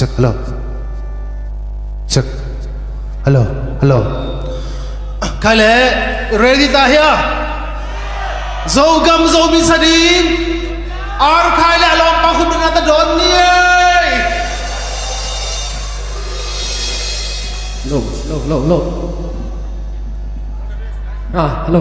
Cek, halo. Cek. Halo, halo. Kale, ready ta here? Zogam Zomi Sadim. Ar kale along pakun dengan ta don ni. Low. Ah, low.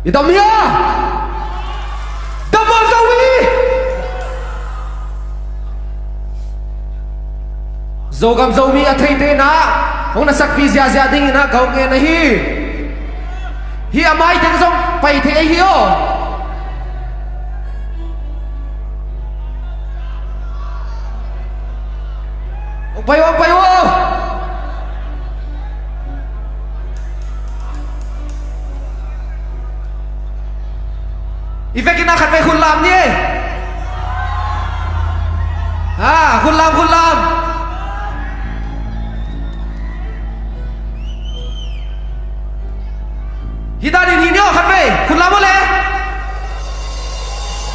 Itu Mia. Double Zomi. Zogam Zomi athei na. Hong na sakpi zia ding na kau nge na hi amai teng song pai the hi o. Pai wo. Ife kina khat pe khun lam ni. Khun lam. Hita din hinyo khat pe khun lam le.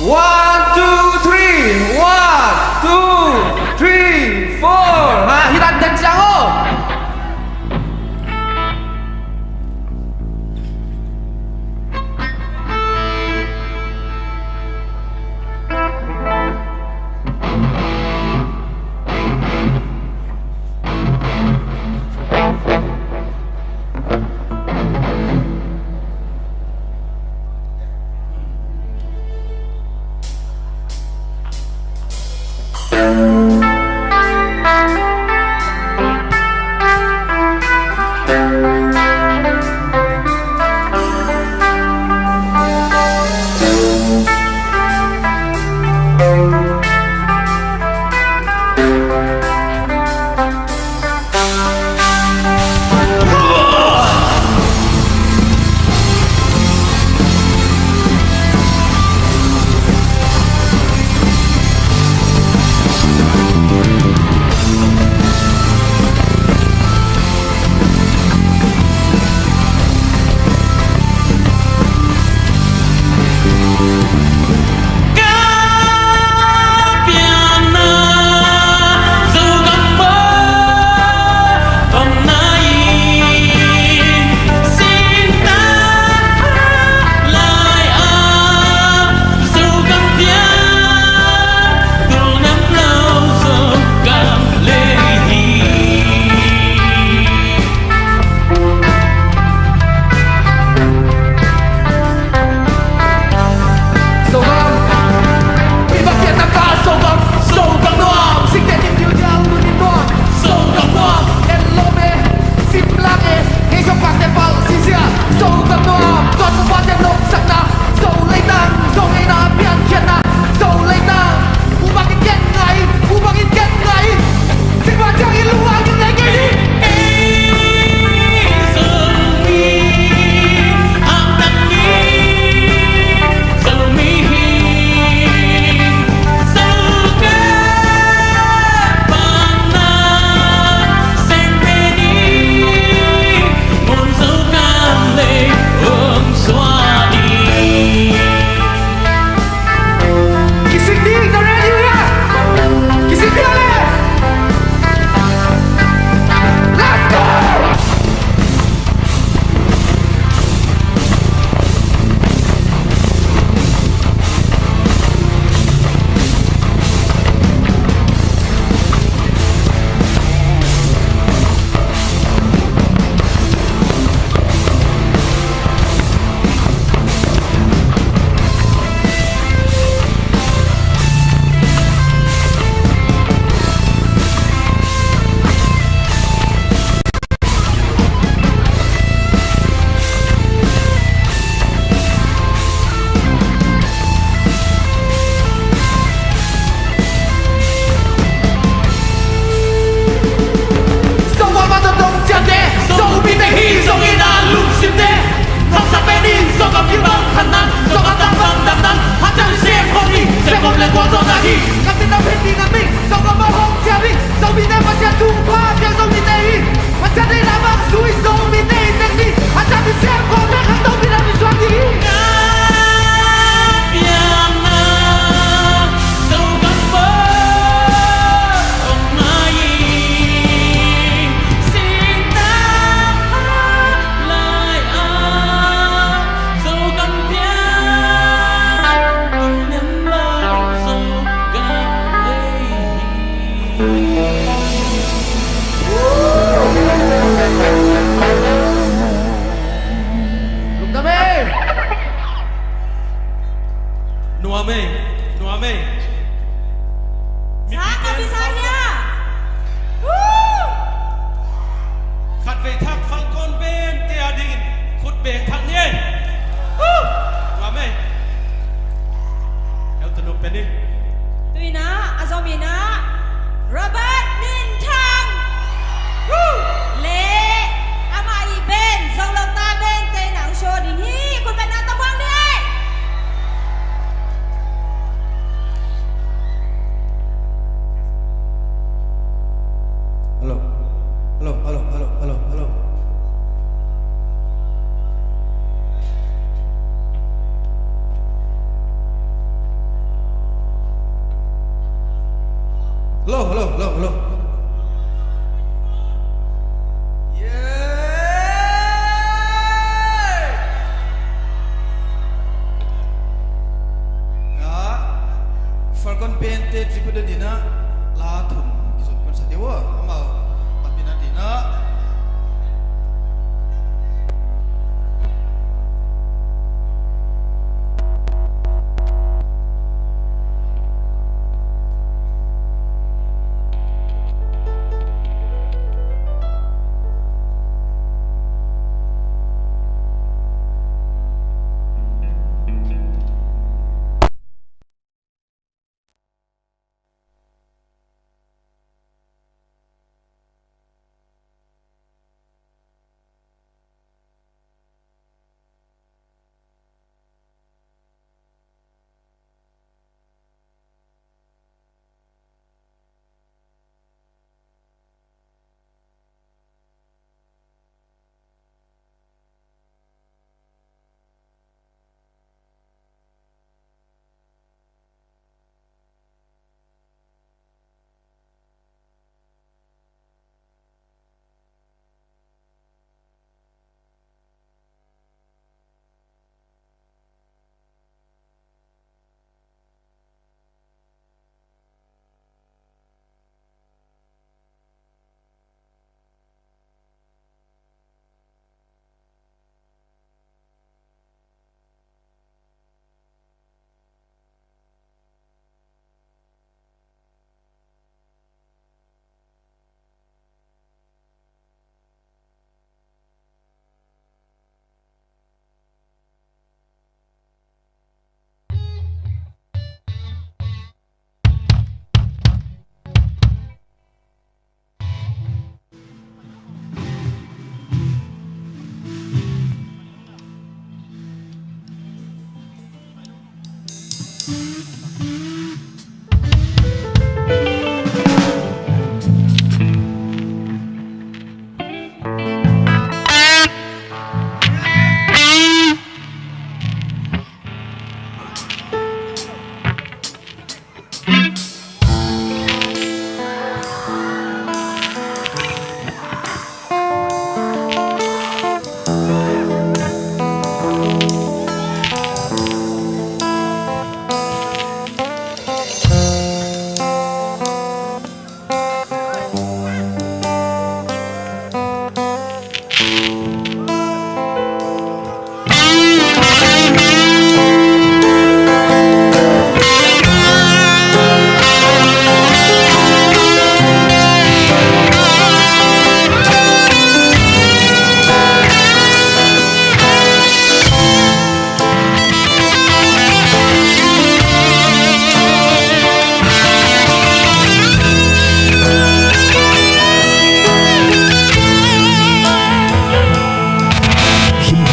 1 2 3 1 2 3 4 hita dan chang o.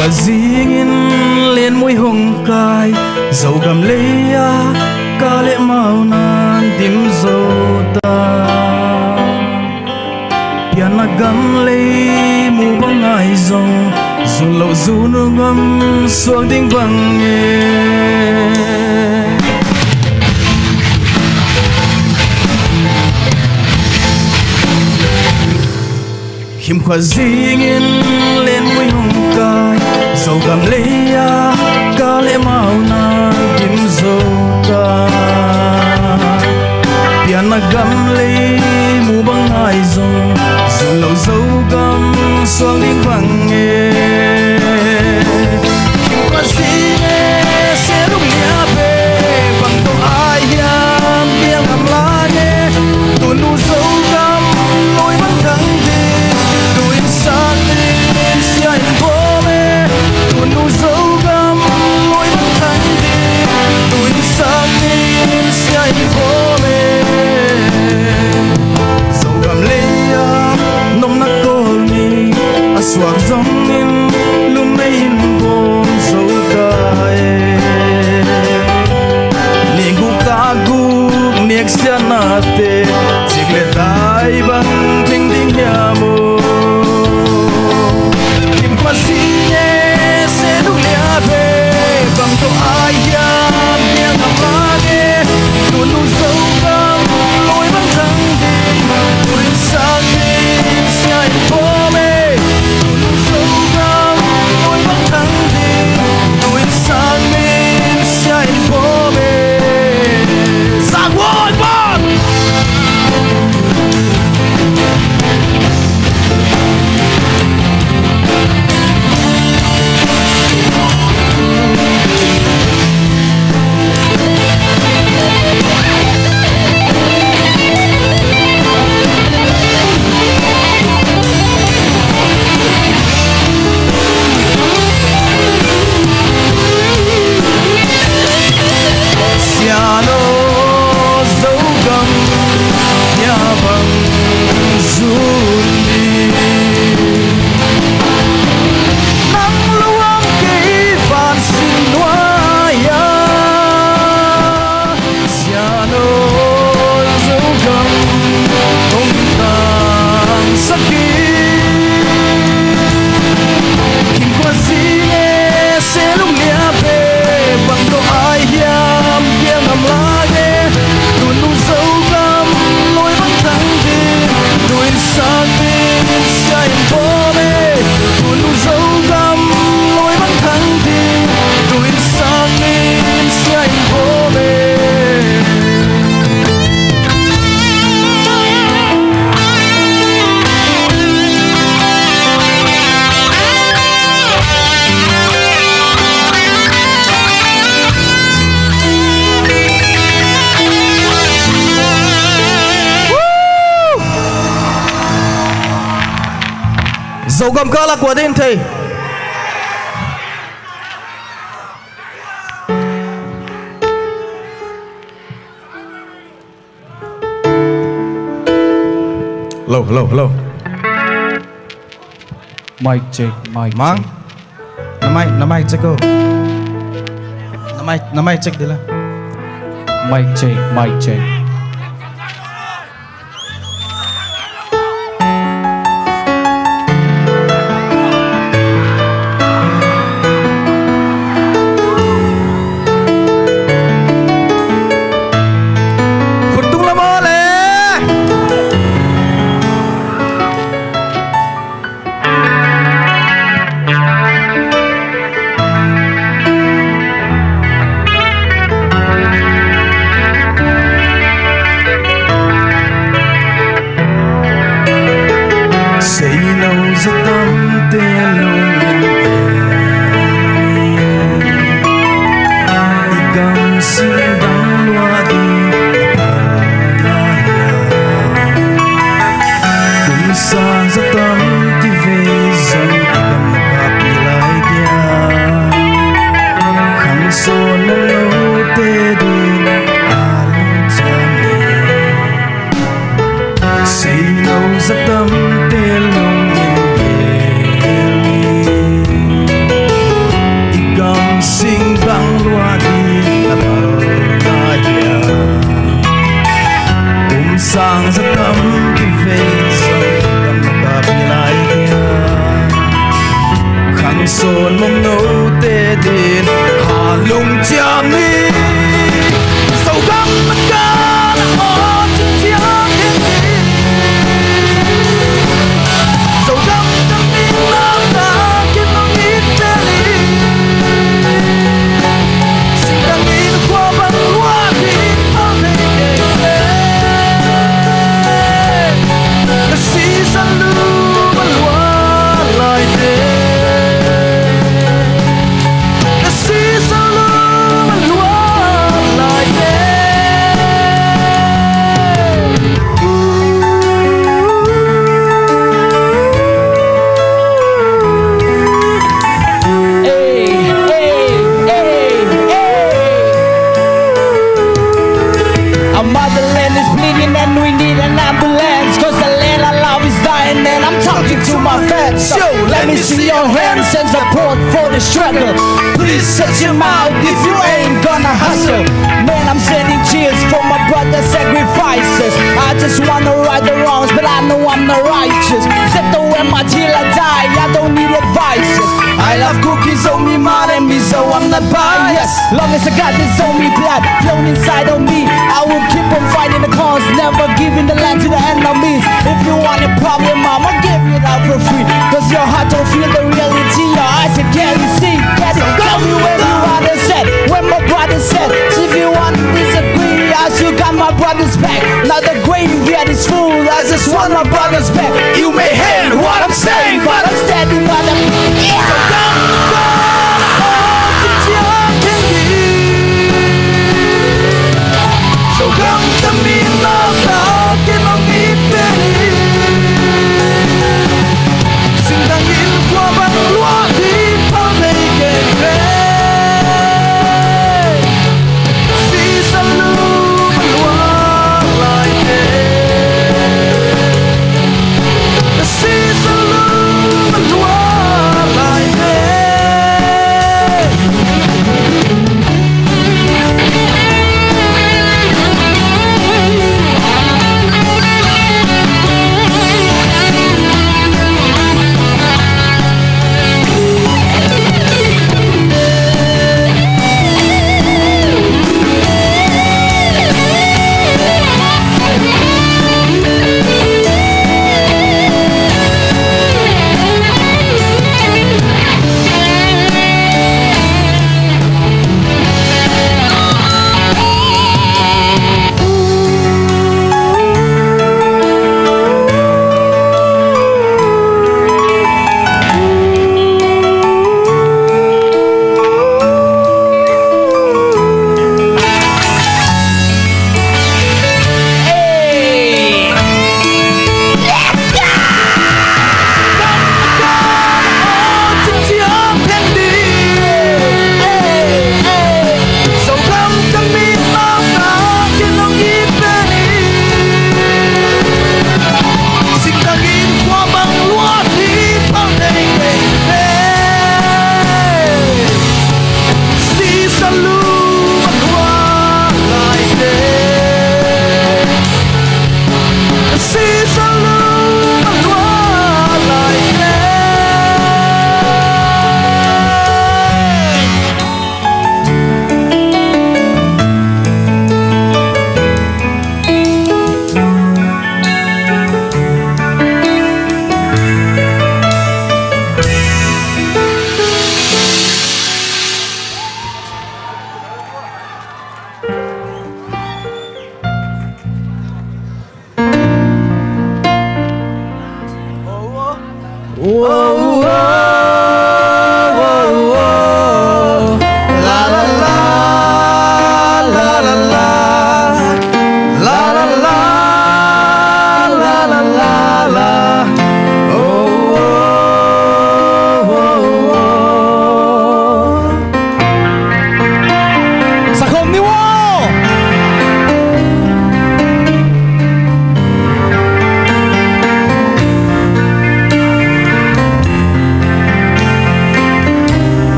và riêng in lên môi hồng cài dầu gầm lấy ca lệ màu nan tim dầu ta pian na gam lấy mu băng ai dòng dù lâu dù nước ngâm xuống đinh vàng nghe khiêm khoa riêng in lên môi hồng cài dầu gầm lấy ca lệ màu na tim dầu ta pian na gam lấy mu băng ai dòng dù lâu dấu gam xuống đinh vàng nghe khiêm khoa riêng sẽ lúc nhà về bằng câu ai hiam tiếng ngầm lá nhé tôi nu dấu gam lối băng thắng đi tôi sáng lên sẽ anh bố mẹ tôi nu dấu gam lối băng thắng đi tôi sáng lên sẽ anh bố mẹ dấu gam lấy nông nát cồn mi suak dòng in lum nay in bom dấu cay nigu kagu niek sianate jigle dai bang ting ting yamo kim pasine se du liabe bang to aya biang amane tu nu dấu bang lối bang thang đi tôi sang đi sai bom dấu gầm cơ là của tên thầy hello mic check mang namai check go namai check dila mic check nô tê tin hà lung cha mi sầu găm mất ca ô chim chia thiên đi sầu găm tâm mi lắm ta kiến nó ít tê li sinh đang nghĩ nó qua bằng hoa thì thơm này kề là si san lu bằng hoa lại tê là si san lu bằng hoa lại tê. Our motherland is bleeding and we need an ambulance, cause the land I love is dying and I'm talking to my fans. So let me see your hands and support for the struggle. Please shut your mouth if you ain't gonna hustle. Man, I'm sending cheers for my brother's sacrifices. I just wanna right the wrongs, but I know I'm not righteous. Set the way till I die, I don't need advices. I love cookies, Zomi, mad and me, so I'm not biased. Long as I got this Zomi blood flown inside of me, I will keep on fighting the cause, never giving the land to the enemies. If you want a problem, I'ma give it out for free, cause your heart don't feel the reality, your eyes can clearly see. Get it, tell me where you are said, when my brother said, so if you want to disagree, I still got my brother's back. Now the graveyard is full, I just want my brother's back. You may hate what I'm saying, but I'm standing by the So gắng tâm mi lo ta kiến nó ít tê li sinh đang in qua bằng lúa thì thơm này kề kề si san lu bằng lúa lại tê si san lu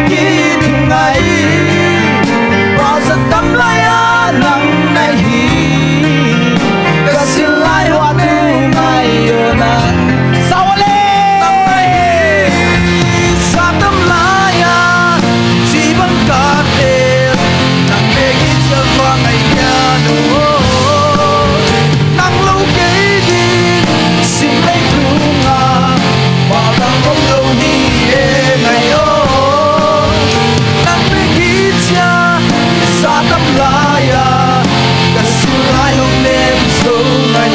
kí thình ngày bao giờ tâm lại nắng này cả xin lại hoa thu ngày ở nắng sao lên nắng này xa tâm lại chỉ bằng cả đêm nắng về khi chưa qua ngày nhà nữa nắng lâu kể đi xin lấy thu ngà bao nắng không lâu đi ngày ô nắng về khi cha xa tâm lại cả xin lại hôm đêm sâu ngày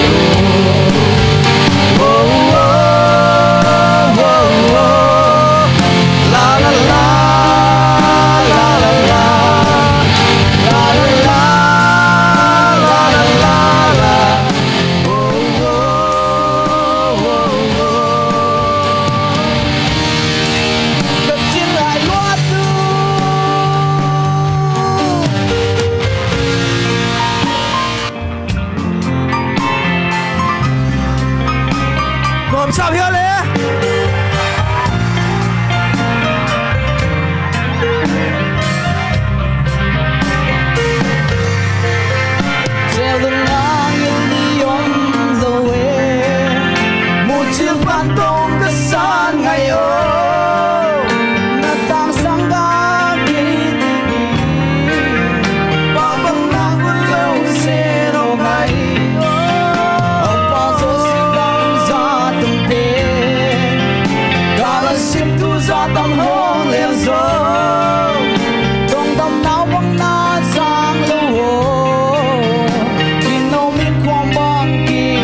sao hiểu lẽ treo lưng ngang nghiêng đi ôm dầu về một chiếc bàn tông cất san ngày ô na tang sang ga kiri bao băng nang quân lâu xe đâu ngày tâm hồn liền rồi trong tâm não bóng na sang lâu hồ khi nâu miên quang băng kỳ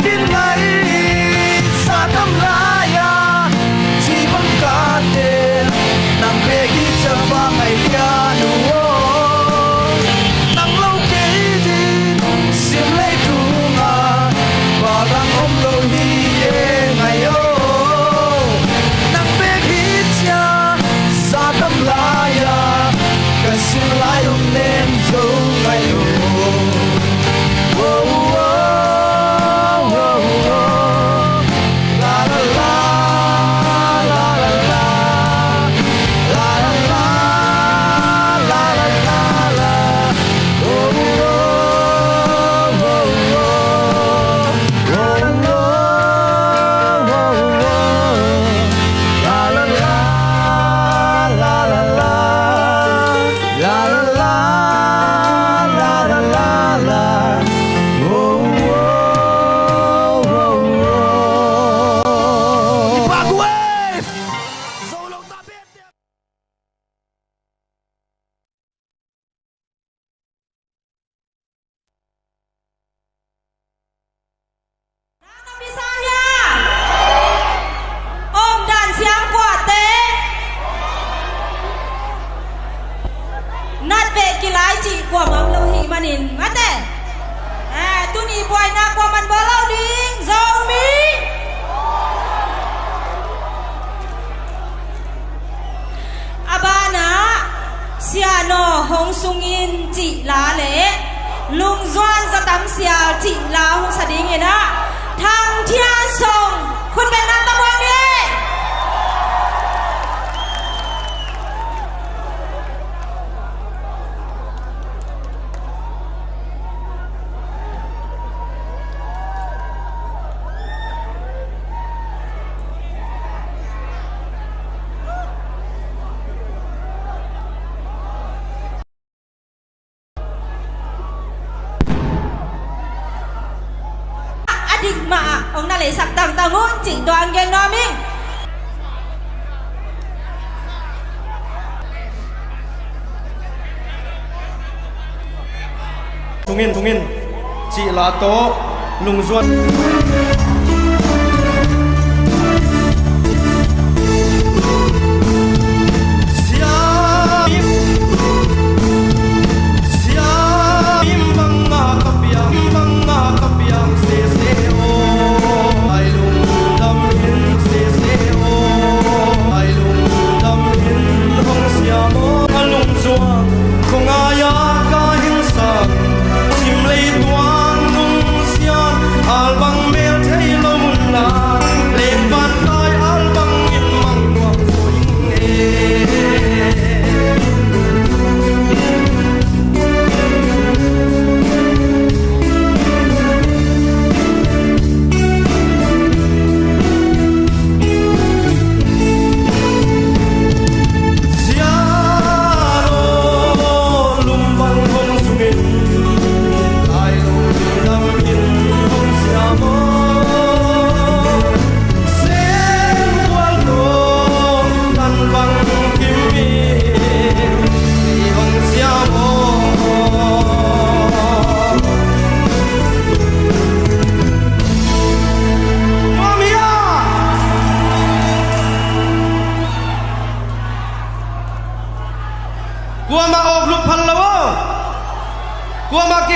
bin ngày xa tâm lại chỉ bằng cả đêm nằm về khi chờ qua ngày nhà nữa nắng lâu kể đi xiêm lấy thu ngà và đang ôm lâu đi ngày ơi lại hôm đêm dấu ngày la la la la la la la la la la của mong lâu hi mà nhìn mắt này tôi đi quay na qua mình bơ lâu đi Zomi abana siano hong sungin chị lá lệ lung doan ra tắm xia chị lá hong sa đi nghe na thang thiên sông khuôn bên nam tâm hoàng đi mà ông ta lấy sạc tầng tầng hôn chỉ đoàn ghen no mình Thungin chị là tố lùng ruột không ai có hình sắc chim lấy toan nung xian al bang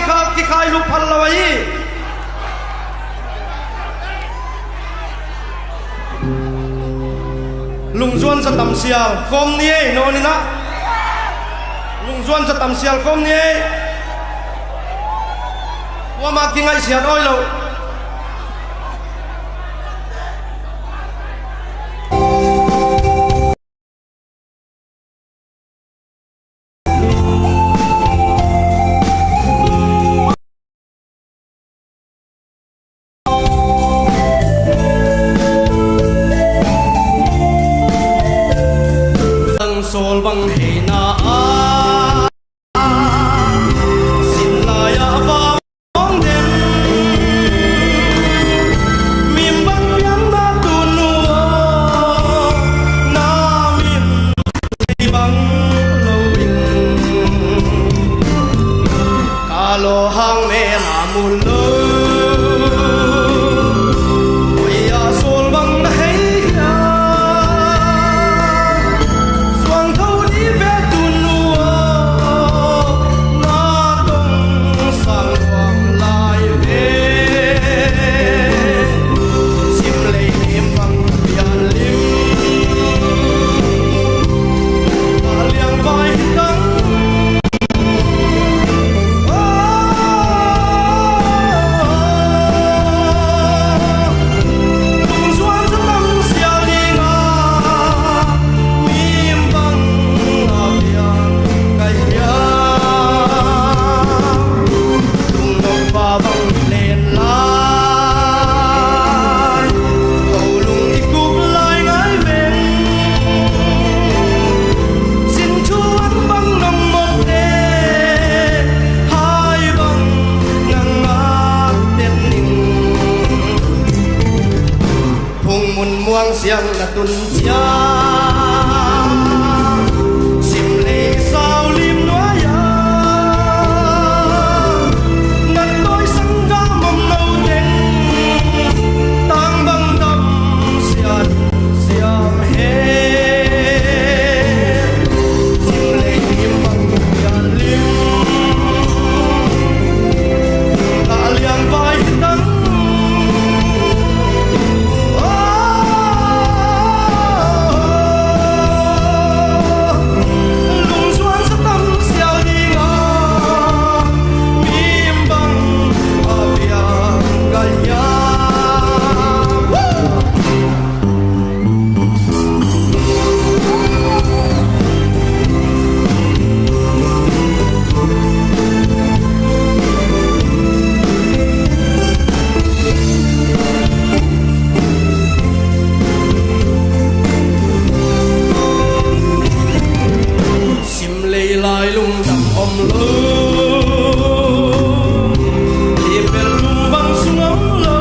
ki khai lu phal lawai lung zuan sa tam sial kom ni no ni na lung zuan sa tam sial kom ni wa ma ki ngai sian oi lo sol bang he na sin la ya va ong den mim bang piang na tu nu na mim hi bang lo bin ka lo hang me na mu lo oi ya sol bang na he siang na tun chia sim le sao lim noa ya ngắt tôi sang ga mầm nâu đen tang băng đâm xian xiam he sim le lim băng yan lim ta liang vai tang lai lung đầm om lơ đi bên lung băng xuống ống lơ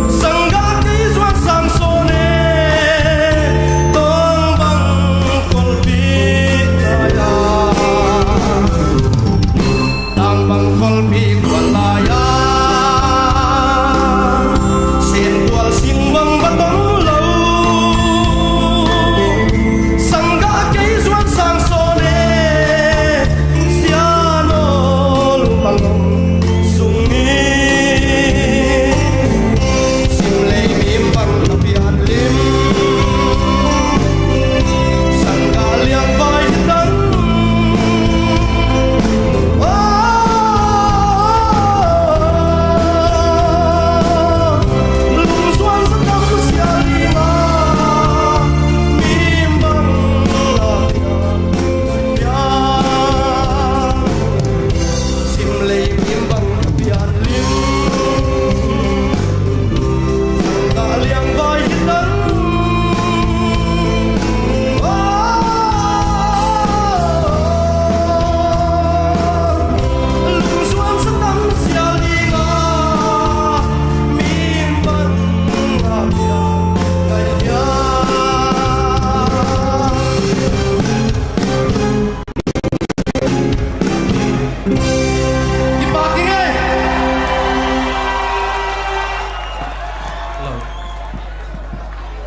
sang gác cái doan sang xô nè tông băng con phi ya tang băng con phi quan la ya sen qual sing băng bắt tông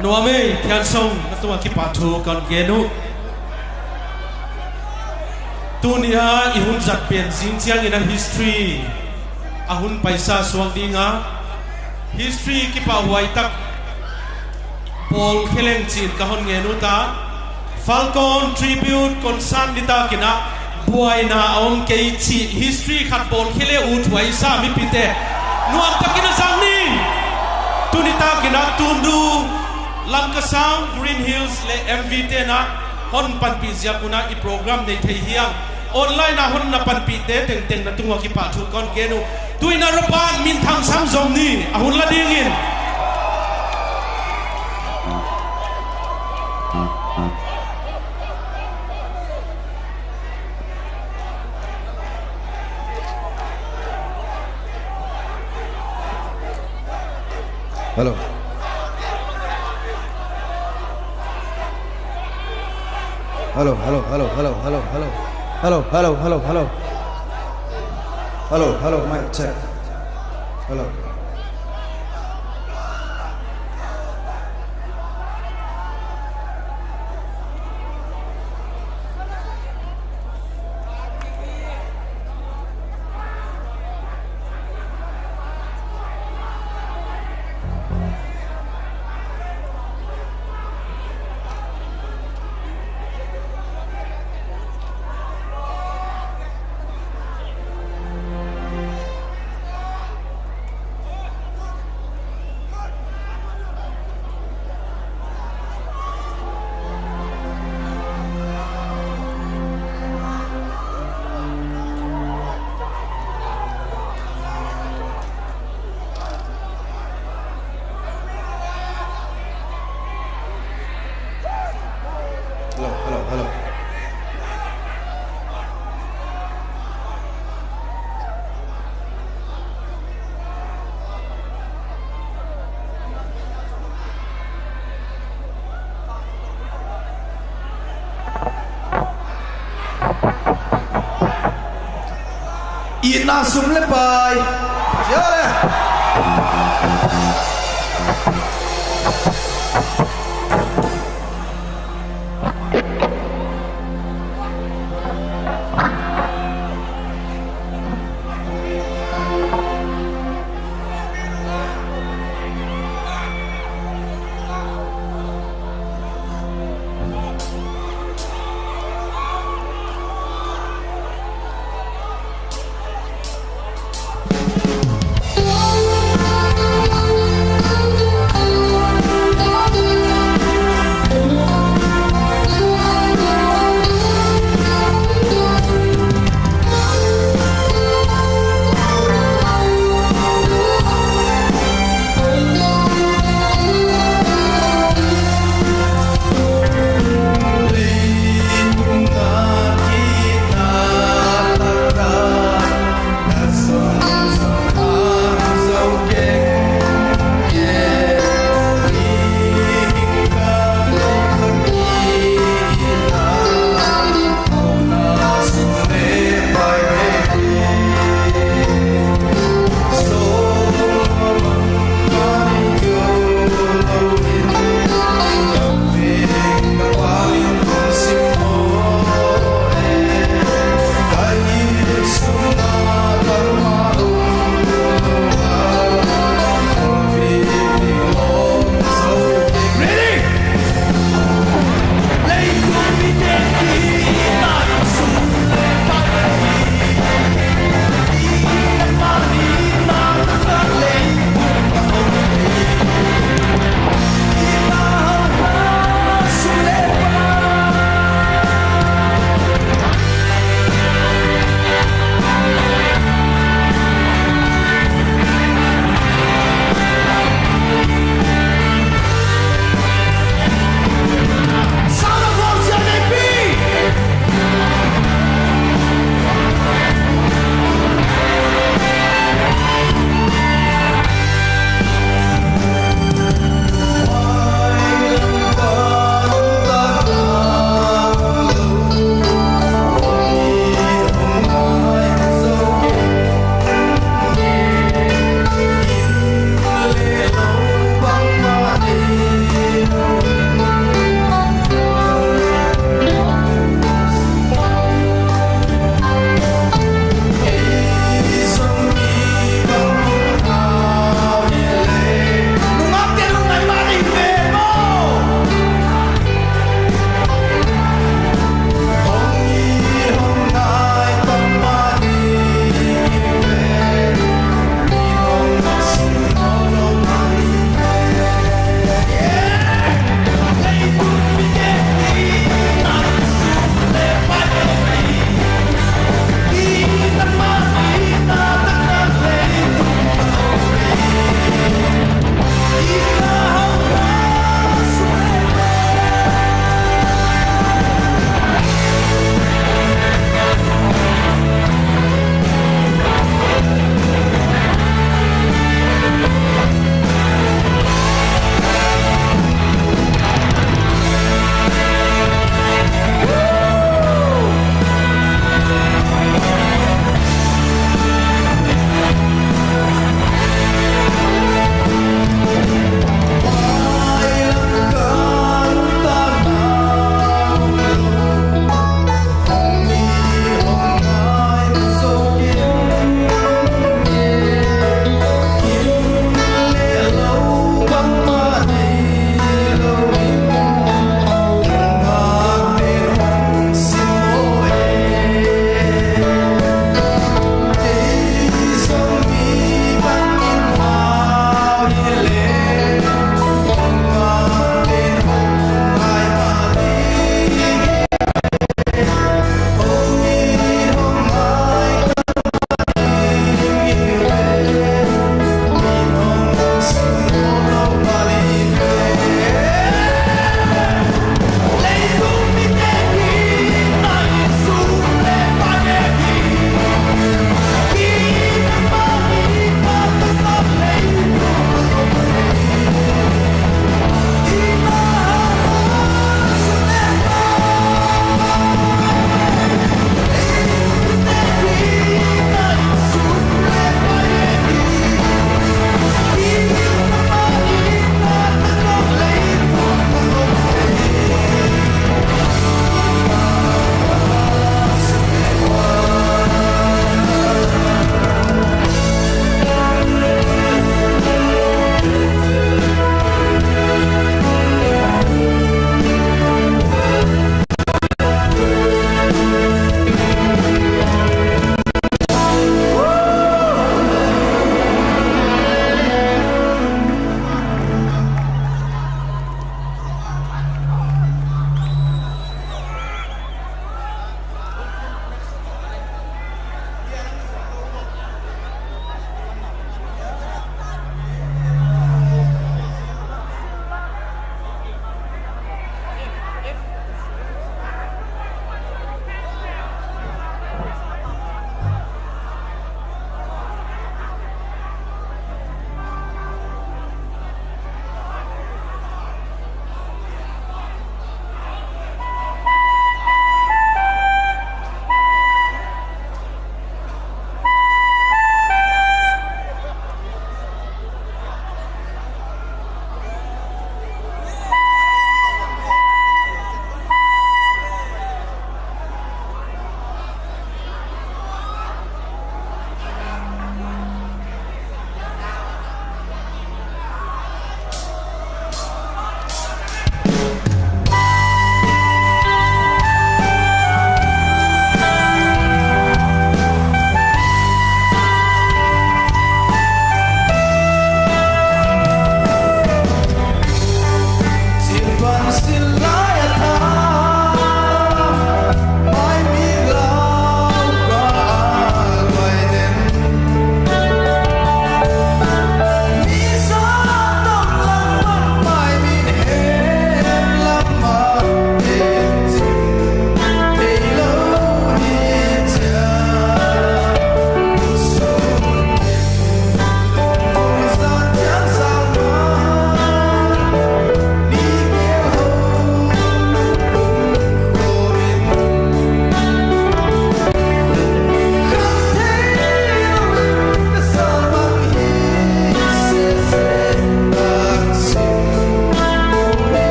Nuame tian song natua ki pathu kon genu tunia ihun zat pen jing chiang in a history ahun paisa suang dinga history ki pa huai tak Paul Kheleng chin ka hon nge nu ta Falcon tribute concern dita kina buai na ong kei chi history khat Paul Khele u thuai sa mi pite nuam takina zamni tunita kina tundu Langkasang Green Hills le MVT na hon panpi zia kuna i program nei thei hiang online na hon na panpi te teng teng na tungwa ki pa thu kon kenu tuina ropan min thang sam zom ni ahun la dingin Hello. Hello, hello, hello, hello, hello, hello. Hello, hello, hello, hello. Hello, hello, mic check. Hello. Hello, hello, hello. Ina sum le pai. Jale.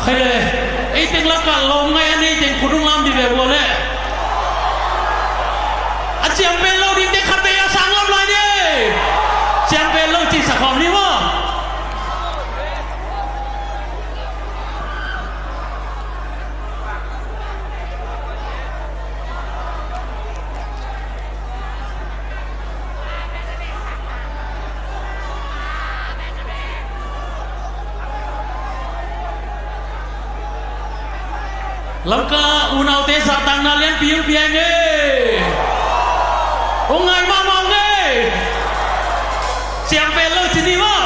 Kaya, iting lakal lo ngayon iting kudung lam di bebole. Siang pelo di dekat bea sangam lagi. Siang pelo di sakam ni mo. Langkah unau te satang nalian piung piange. Ungai mamang ni. Siang pelo sini mo.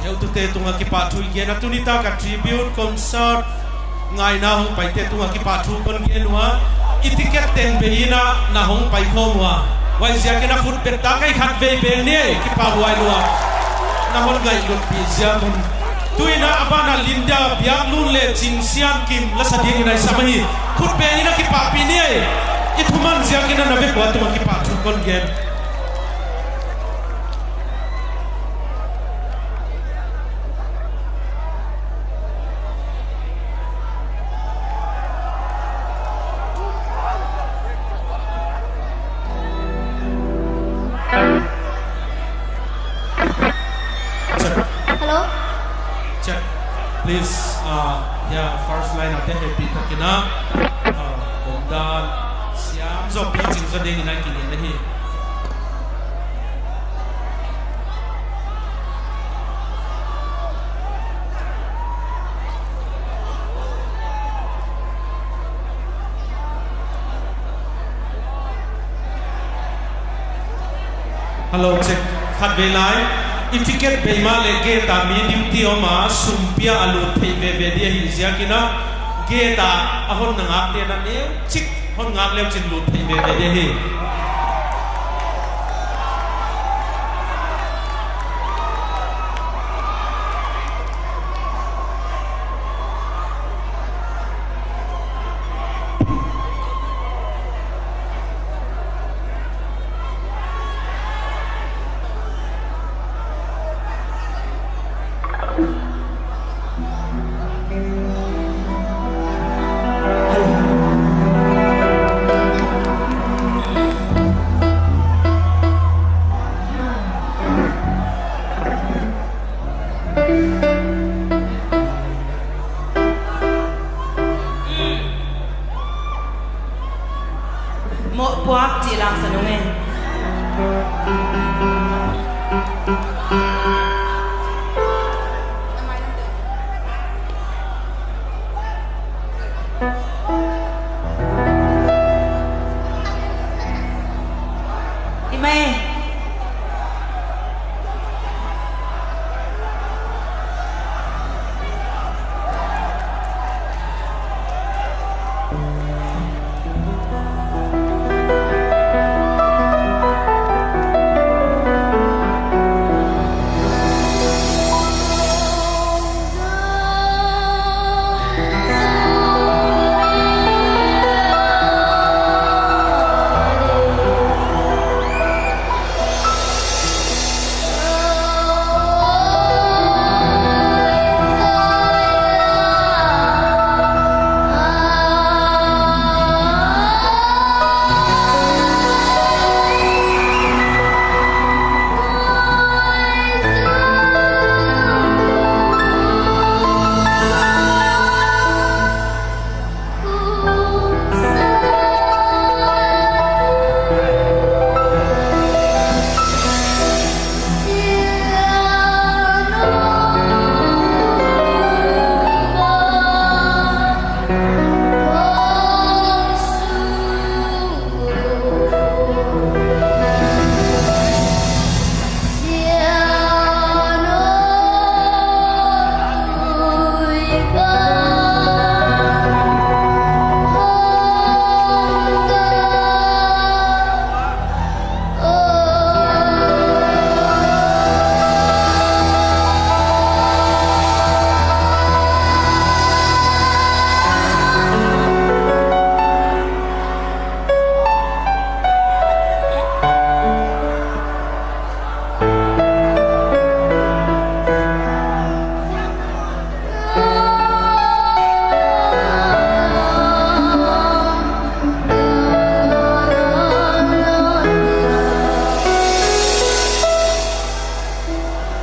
eu tu te tunga ki pa thu ge na tunita ka tribute concert ngai na hong pai te tunga ki pa thu kon ge nuwa itiket ten be ina na hong pai kho nuwa wai sia ke na khut bet ta kai khat ve be ne ki pa huai nuwa na hon gai got pi sia mon tuina abana linda biak nun le chin siam kim la sading nai samahi khut be ina ki pa pi ne ithuman sia ke na ve ko tunga ki pa thu kon ge Hello? Check. Please, yeah, first line of the happy takina. Bondan, siam zo pitching zo ding inay kinin nahi. Hello, check. Khat ve lai. Itiket beima lege ta mi duty oma sumpia alu thei ve ve dia hi sia kina ge ta ahon ngak te na ne chik hon ngak leu chin lu thei ve ve dia hi một quát chỉ làm sao đúng không? Đi mày.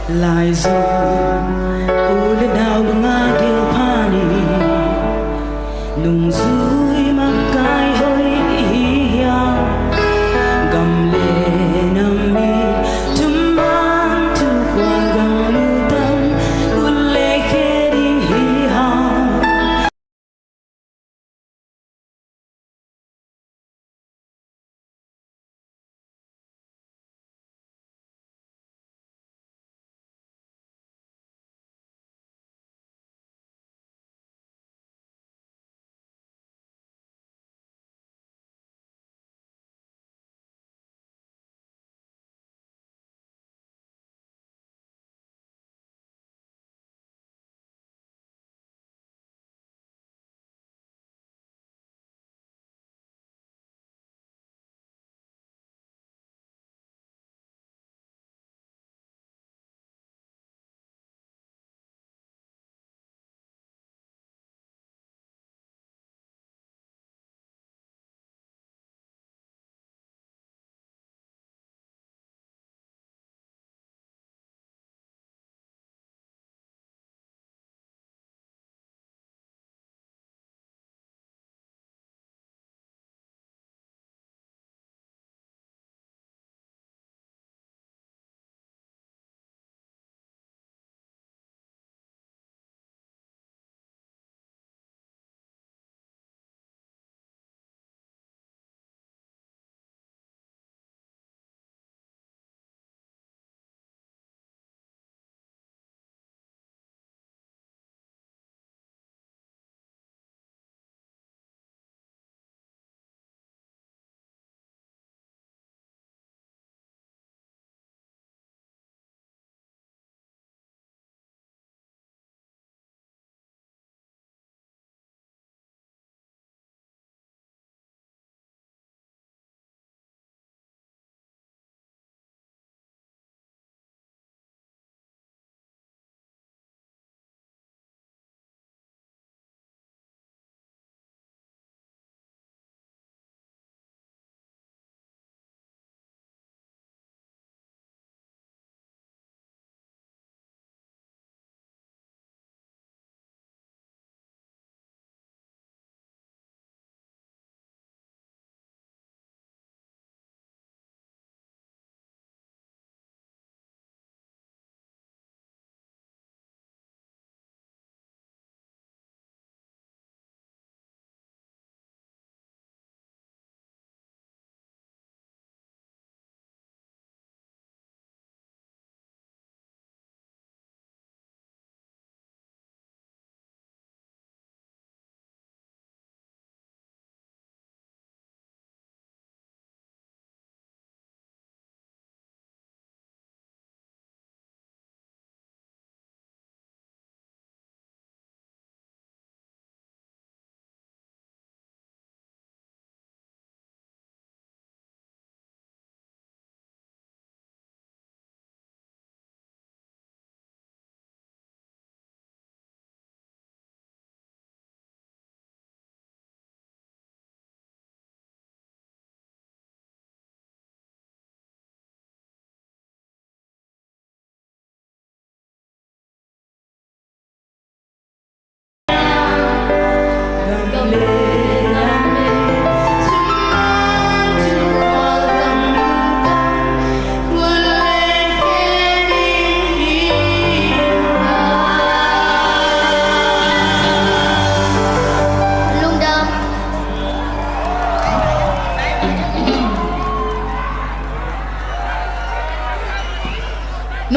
lại rồi u lên đào bằng ngã điều pani nung dưới mắt cái hơi ia gầm lên nằm mi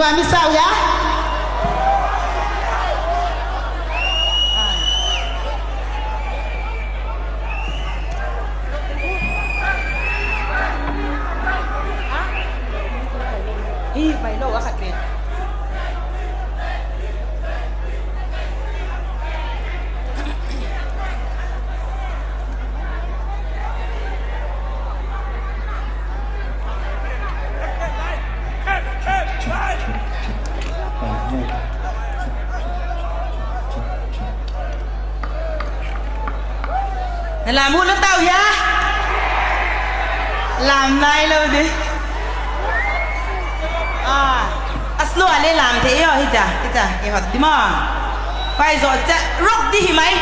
làm sao ya? Ih, bay lâu quá khát kìa. Làm mua nó tao ya. Làm này lâu đi. Aslo ale làm thế rồi hả? Cái hoạt đi mà. Bây giờ chắc rock đi mày.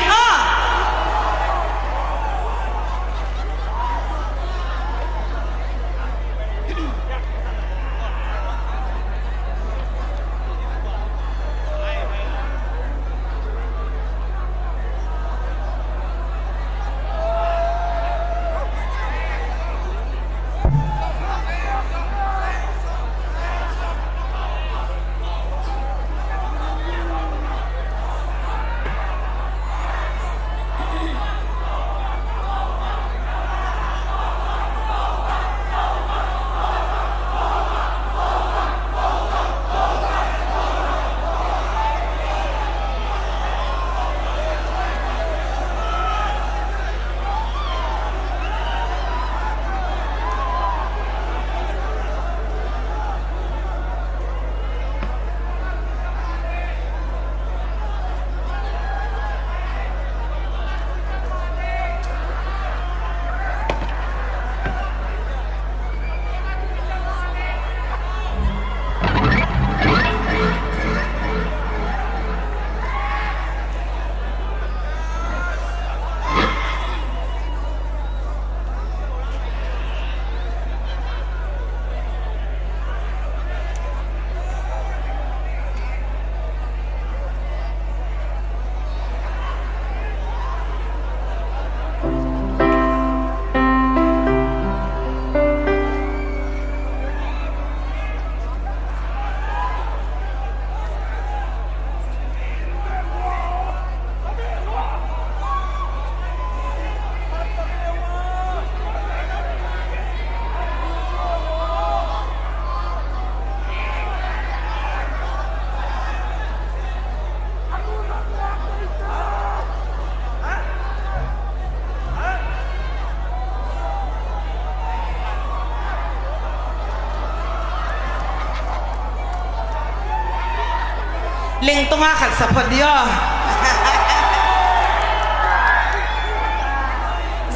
Leng tonga khat sapot dia.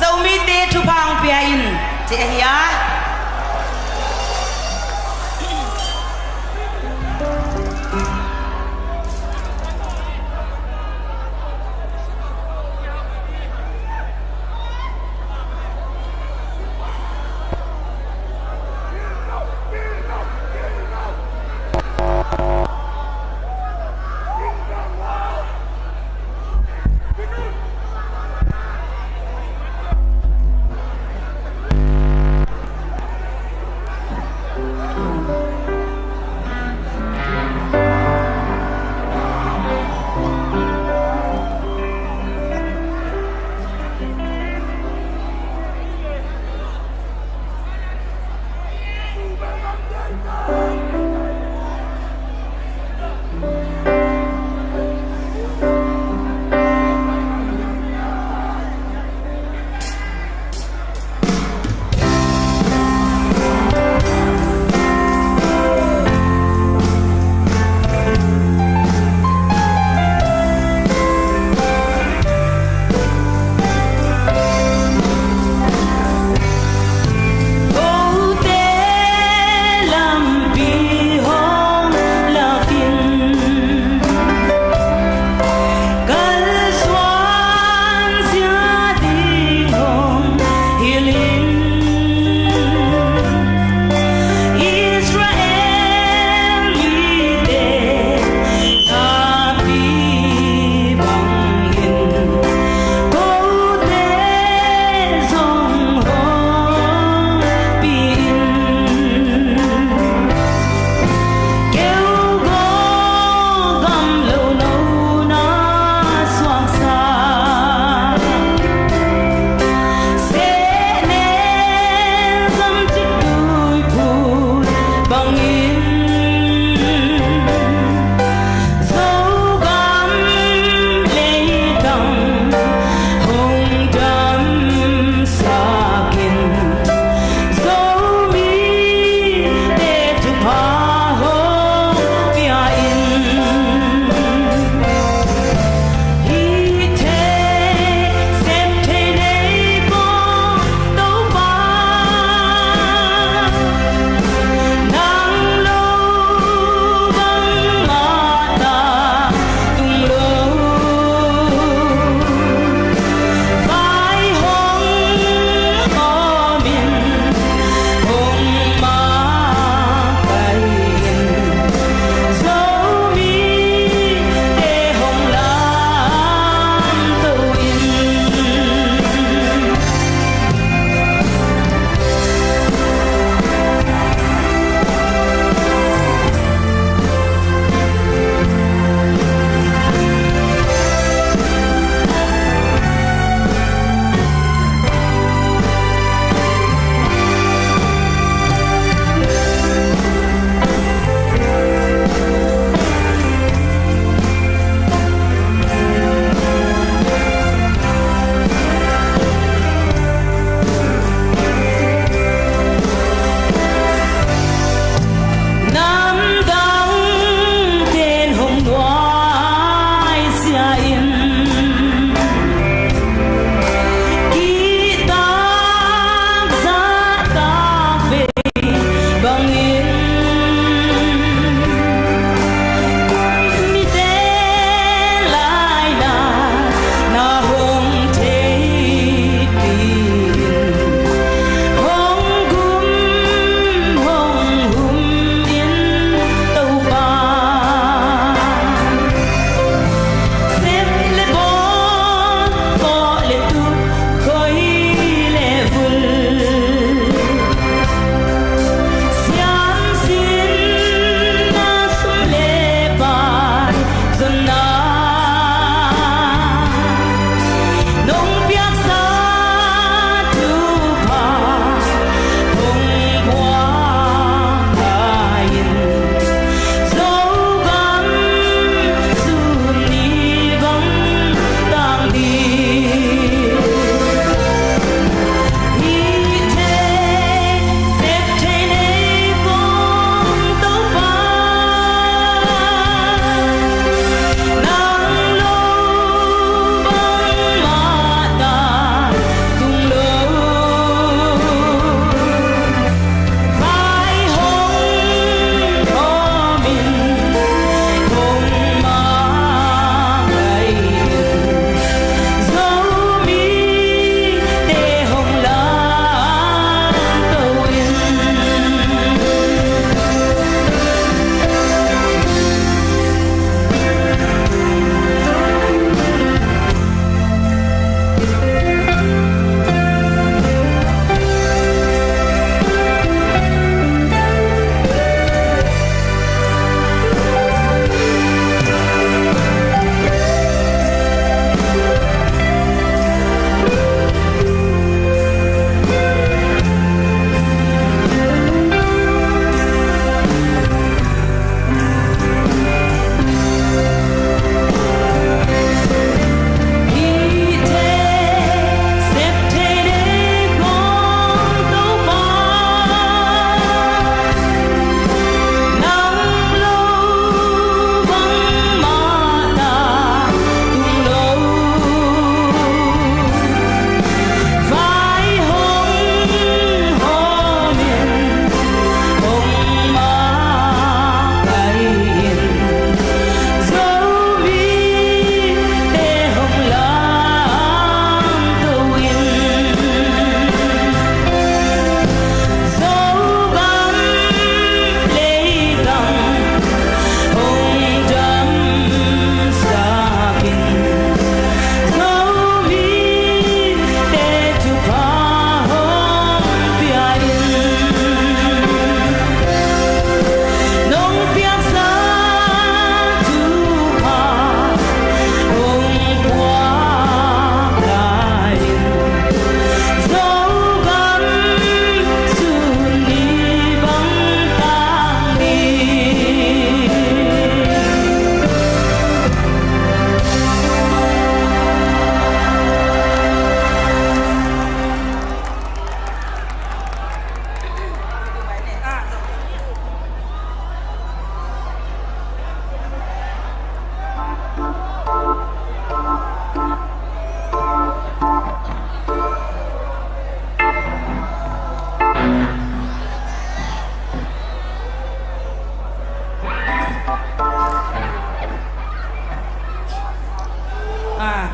Zomi te thupang piain che hiya.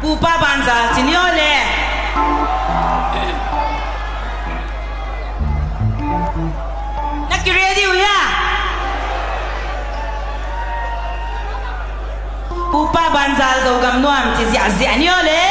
Pupa banza sinyole. Nak ready ya? Pupa banza zogam nuam ti zia zia nyole.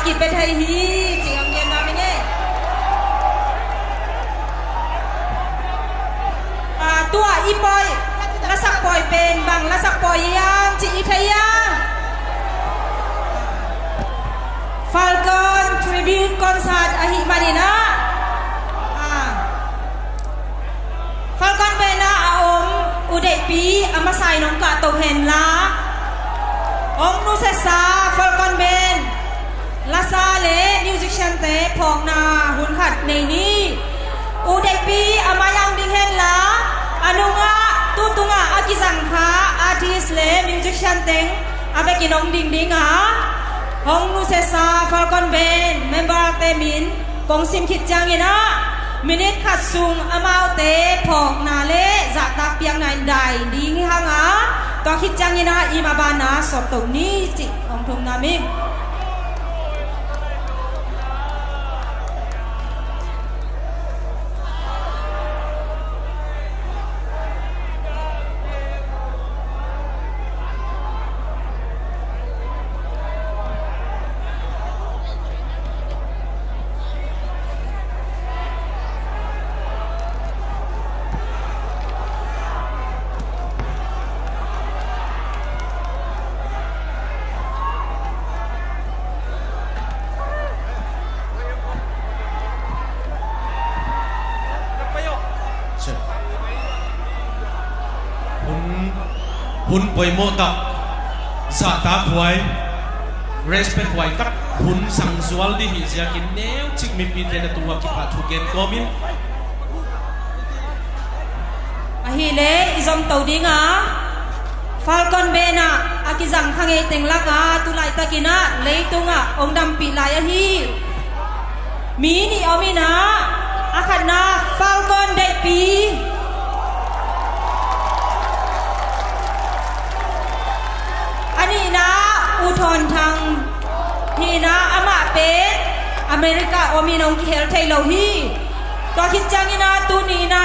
กิจเป็นไทยฮีจริงเอาเกมมาไม่เน่ตัวอีปอยละสักปอยเป็นบางละสักปอยยังจิอีไทยยัง Falcon Tribute Concert อหิมานีนะFalcon Band นะอาอมอุเดปีอามาใส่น้องกะตกเห็นละองนุเซซา Falcon Band ลาซาเลมิวสิกชันเตพองนาหุ่นขัดในนี้อุเดปีอามายังดิ้งเห็นละอนุงะตุตุงะอากิสังคาอาร์ติสเลมิวสิกชันเต็งอาเบกินองดิ้งดิ้งองนุเซซา Falcon Band เมมเบอร์เตมินกงซิมคิดจังยินะมินิขัดซุงอามาเตพอกนาเลจากตาเปียงนายใดดีงี้ฮะงะตัวคิดจังยินะอีมาบานาสอบตรงนี้จิของทงนามิมหุ่นป่วยโมตักสาตาหวย respect หวยตักหุ่นสังสวลดิฮิเสียกินแนวชิกมีปีเดนตัวกิปาทุเกนกอมินอะฮิเลอิซอมเตาดิงะ Falcon Band นะอากิจังขังเอเต็งลักะตุไลตะกินะเลยตุงะองดำปีลายะฮีมีนี่เอามีนะอาขัดนะ Falcon ได้ปีอันนี้นะอุทธรทางที่นะอามาเป็ดอเมริกาโอมีนองกิเฮลไทยเราฮีตัวคิดจังนี่นะตัวนี้นะ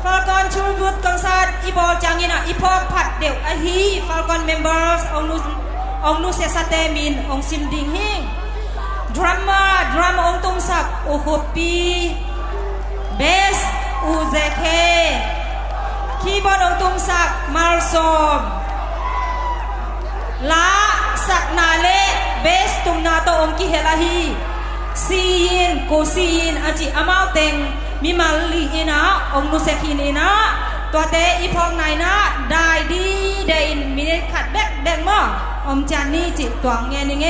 Falcon Tribute Concert อีบอลจังนี่นะอีพอผัดเดี่ยวอะฮี Falcon Members องนุเซซาเตมินองซิมดิงฮิงดรัมองตุงสักโอโฮปีเบสอูเซเคคีย์บอร์ดองตุงสักมาร์ซอมลาสักนาเลเบสตุมนาโตองกิเฮลาฮีซียินโกซียินอาจิอามาเต็งมิมาลีอินะองนุเซคินอินะตัวเตอีพองไนนะได้ดีเดอินมิเนขัดแบกมั่งอมจานนี่จิตตัวเงี้ยนี่ไง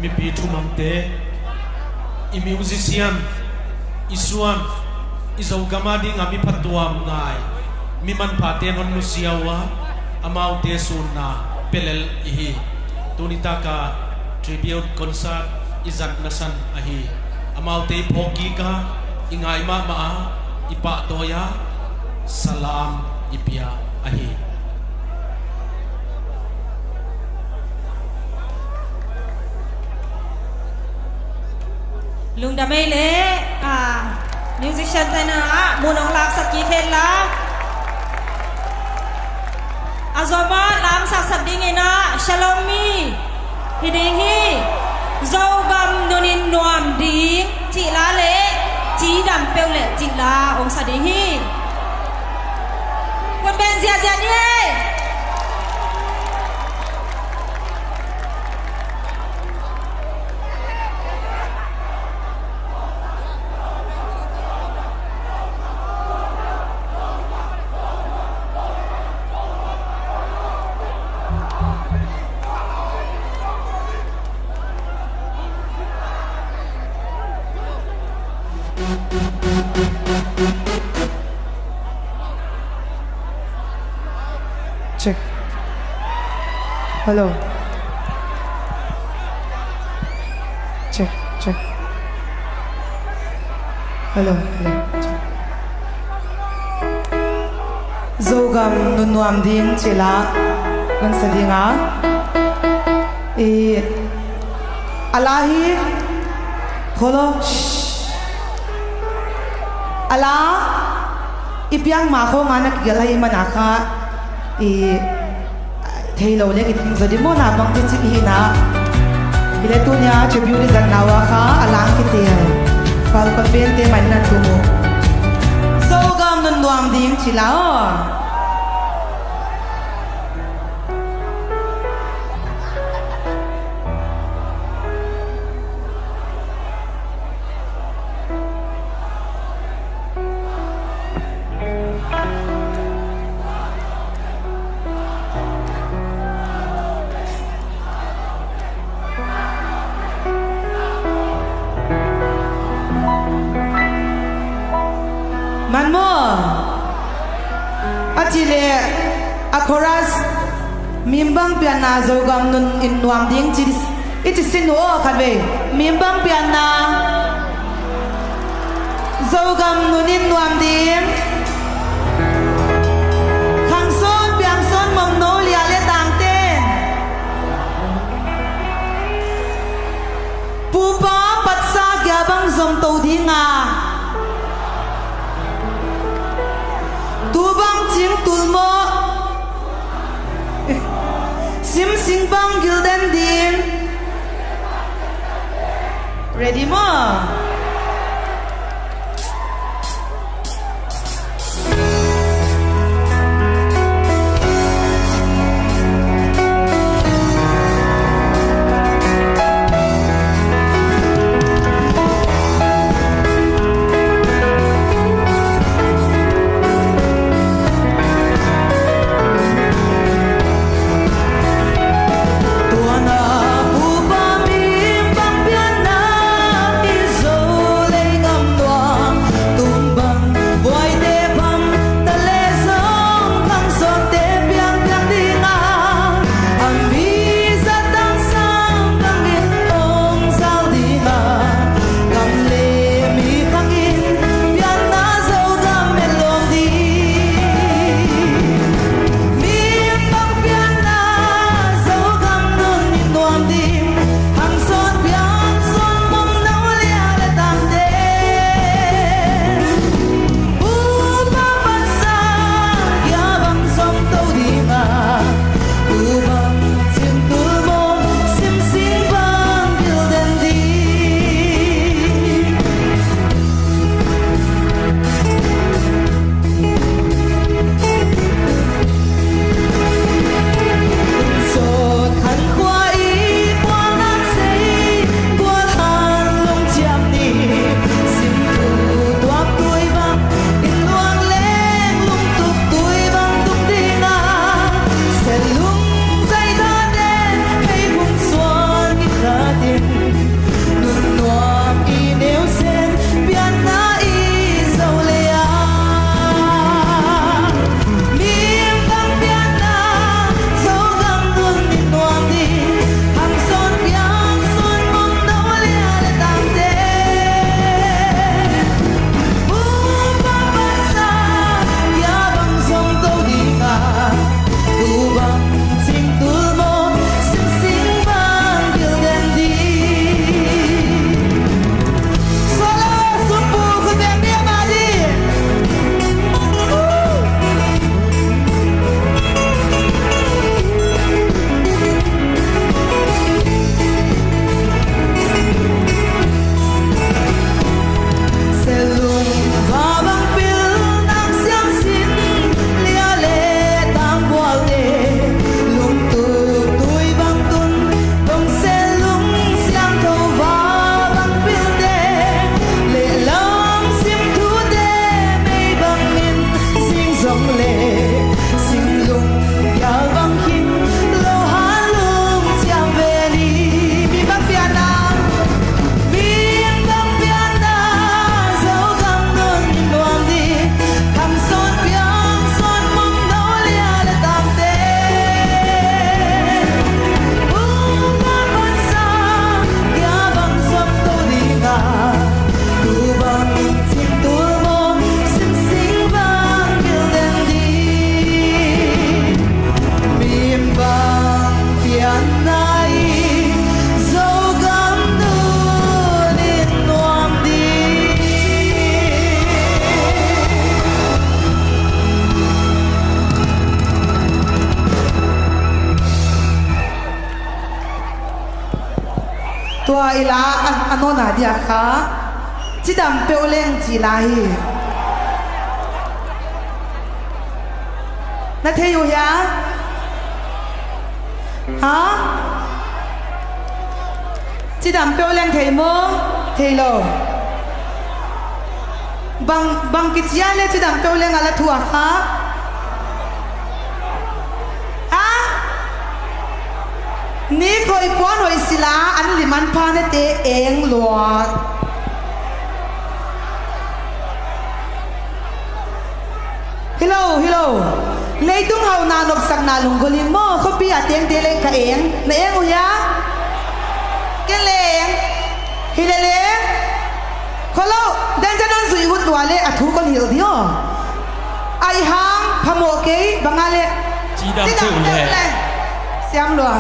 มีปีทุมังเตอีมิวสิเซียนอีสวนอิสอกามาดิงอามิพัดตัวมง่ายมีมันพาเตนวันนุเซียวะอามาวเตสุนนาเปเลลอีฮีตุนิตากาทริบิวต์คอนเสิร์ตอิจันนัสันอาฮีอามาวเตพอกีกาอิงไงมาอิปะโตยาสลามอิปยาอาฮีลุงดาไม่เละมิวสิชชันไทยนะมูนองลักสักกี่เทนละอาโซบาลามสักสับดิ้งนะชลอมมีฮิดิงฮีโซกัมนุนินนวมดิ้งจิลาเละจีดำเปลเละจิลาองศาดิ้งฮีคนเป็นเสียนี่Check. Hello. Check. Hello. Check. Zogam nunuam ding chila kan sadinga alahi kholo ala ipyang ma kho ngana kigalai manaka i thei lo le ki zadi mo na bang tin chi na ile tu nya tribute zan nawa kha alang ki te Falcon Band te man na tu mo Zogam nun nuam ding chilao man mo achile a chorus mimbang piana Zogam nun in nuam ding chi it is sinu o khabe mimbang piana Zogam nun in nuam ding khang son piang son mom no lia le tang ten pu ba pat sa kya bang zom to dinga tu bang ching tulmo sim sing bang gilden din ready mo Tuana pu ba mi bang piana izo tua ila anona dia kha chidam peoleng chi lai na theyu ya ha chidam peoleng thei mo theilo bang kichia le chidam peoleng ala thua kha ni khoi pon hoi sila an liman pha ne te eng lua hello leitung hau na nop sak na lungoli mo khopi ateng te le ka eng na eng uya ke leng hilele kholo dan janon zui hut wale athu kon hil dio ai hang phamo ke bangale chi dam tu le siam lua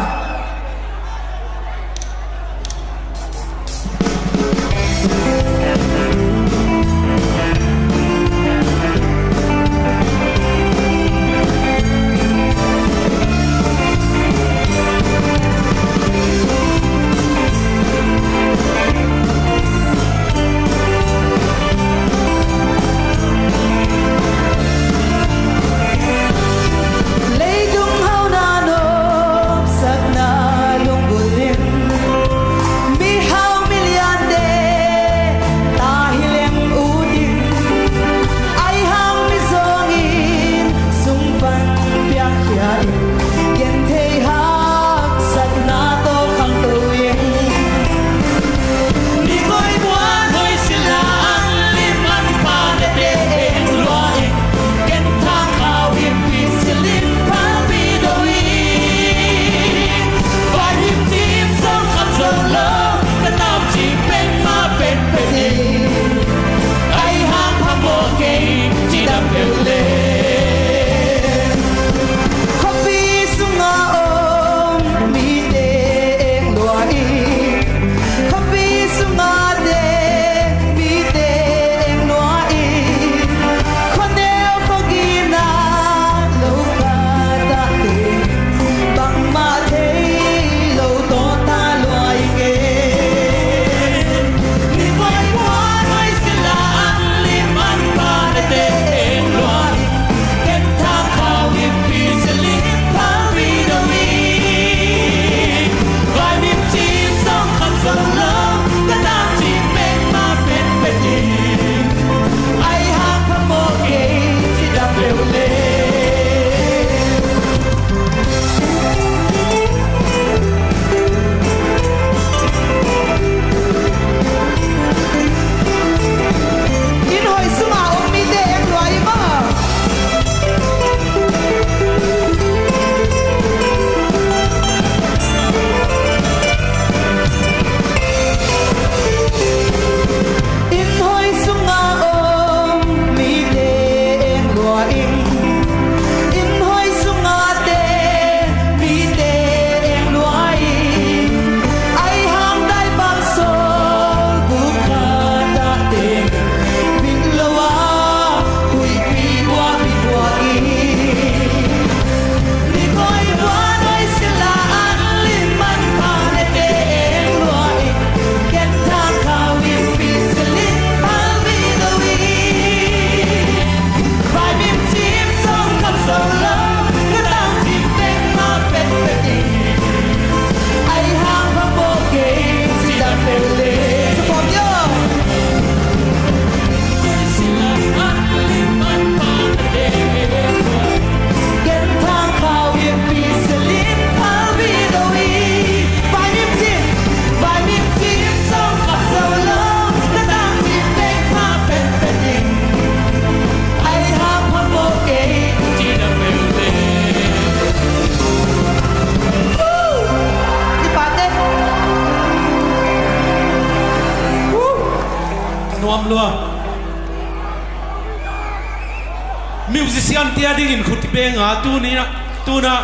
musician tia ding in khut benga tu na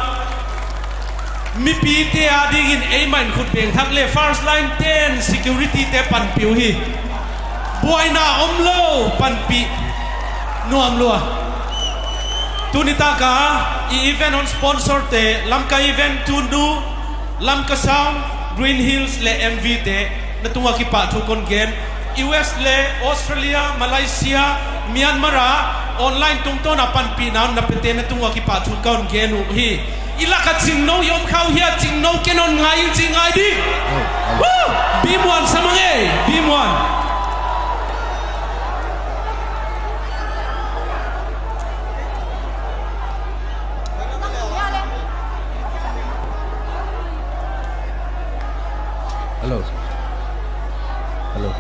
mi pi tia ding in a man khut beng thak le first line 10 security te pan piu hi boina omlo pan pi nuam lo tu ni ta ka event on sponsor te lam ka event tu nu lam ka sound Green Hills le MV te na tunga ki pa thu kon gen US le Australia Malaysia Myanmar online tung to na pan pi na pete na tunga ki pa thu kon gen u hi ilaka ching no yom khau hia ching no kenon ngai ching ai di bimwan samange bimwan Hello. Hello.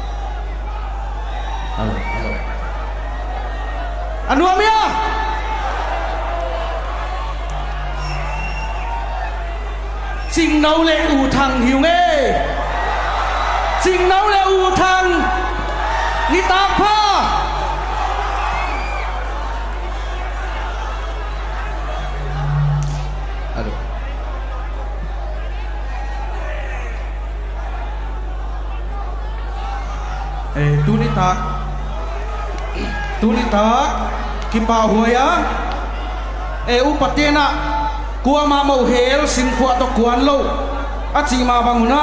Hello. Hello. Anu amia. Chinh nấu lệ u thằng hiểu nghe. Chinh nấu lệ u thằng. Ni ta pha. Hello. tu ni ta kipa huaya u patena kwa ma mo hel sin khwa to kwan lo a chi ma banguna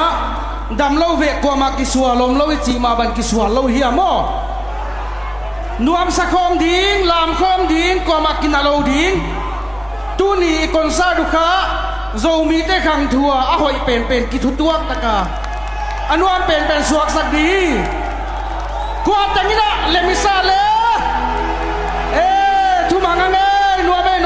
dam lo ve kwa ma ki suwa lom lo chi ma ban ki suwa lo hi mo nuam sa khom ding lam khom ding kwa ma ki na lo ding tu ni kon sa du kha Zomi te khang thua a hoi pen pen ki thu tuak taka anuam pen pen suak sak di kwa tangina le misale thu mangang nuame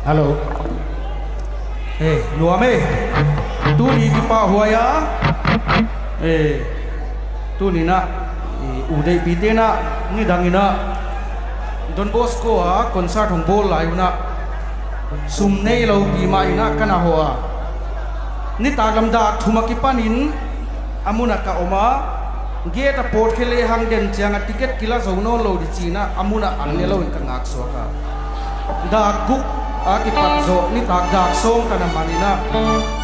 Hello. Hey, nuame. Tu ni kipa huaya. Tu ni na. Udai pite na. Ni dangina. Don Bosco concert hong bol lai na. Sum nei lo pi mai na kana hoa. Ni taglam da thumaki panin amuna ka oma. Gate port khele hang den chiang ticket kila zono lo di china amuna angne lo in kangak so ka. Da guk aki patzo ni tak dak song kana manina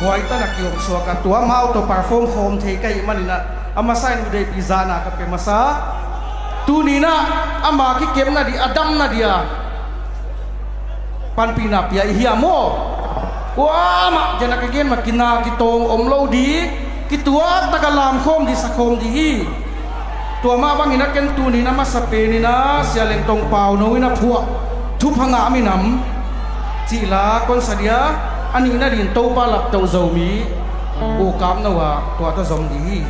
huaita na kiom so ka tua mau to perform home thei kai manina ama sign udai pizana ka pe masa tu nina ama ki kem na di adam na dia pan pina pia hiamo wa ma jana ka gen makina kitong omlo di kitua tagalam khom di sakhom di hi tua ma bang ina ken tu nina masape ni na sialeng tong pau no ina phua thu phanga aminam chỉ là con sadia anh ấy là điền tàu ba lập tàu dầu mí ô cám nào à tòa ta dòng đi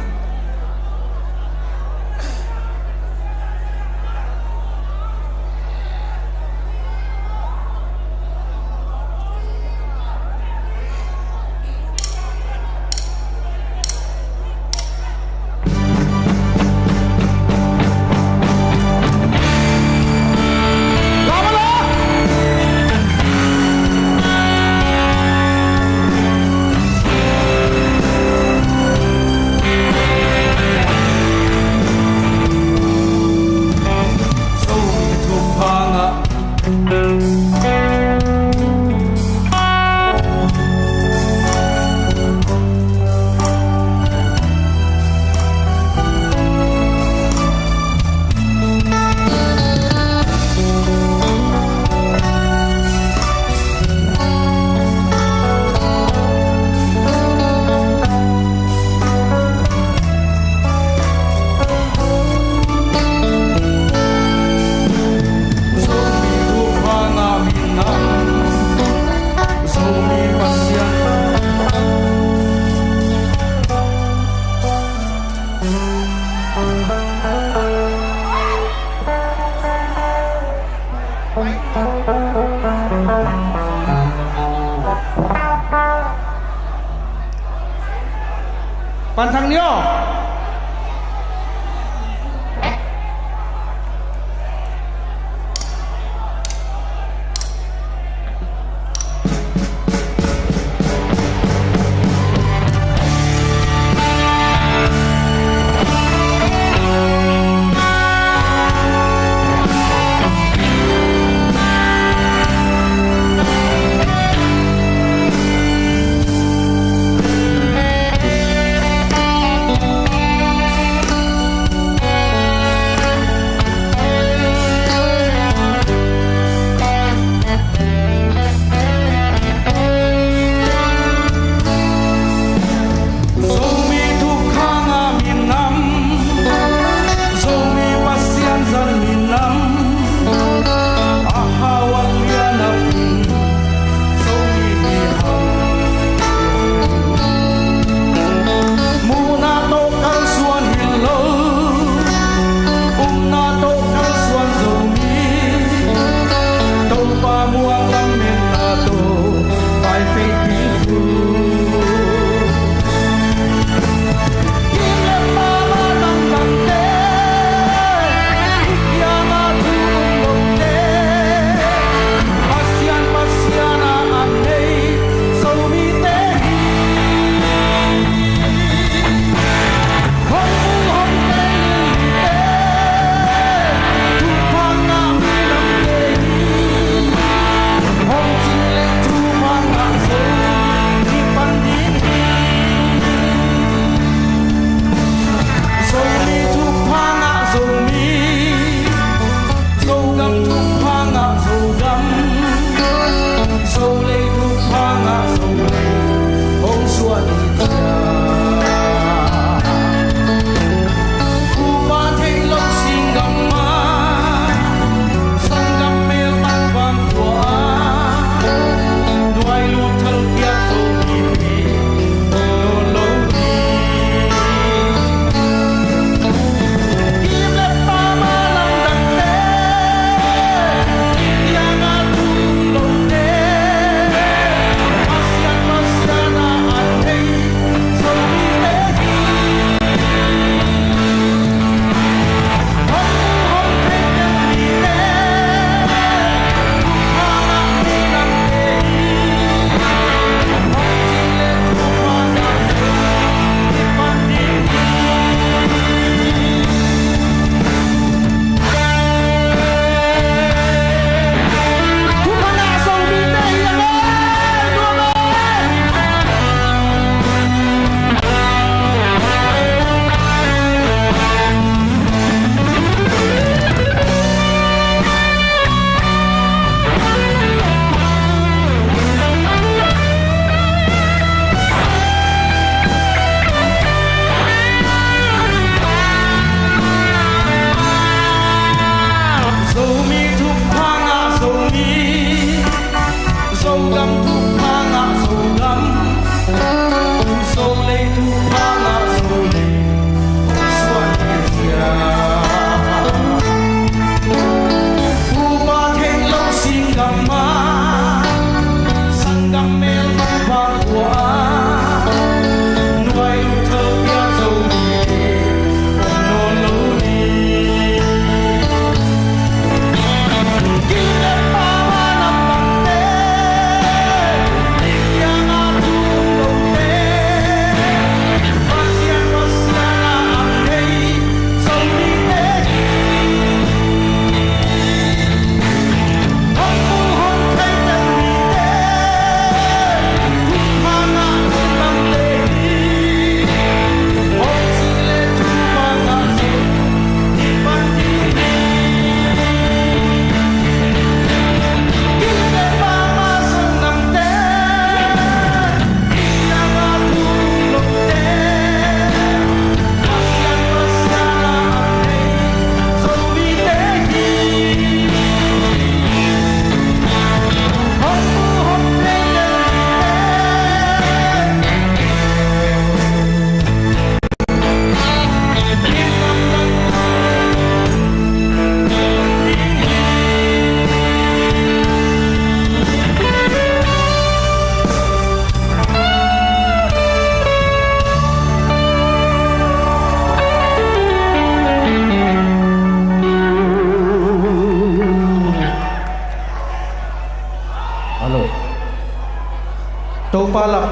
Pan thằng nio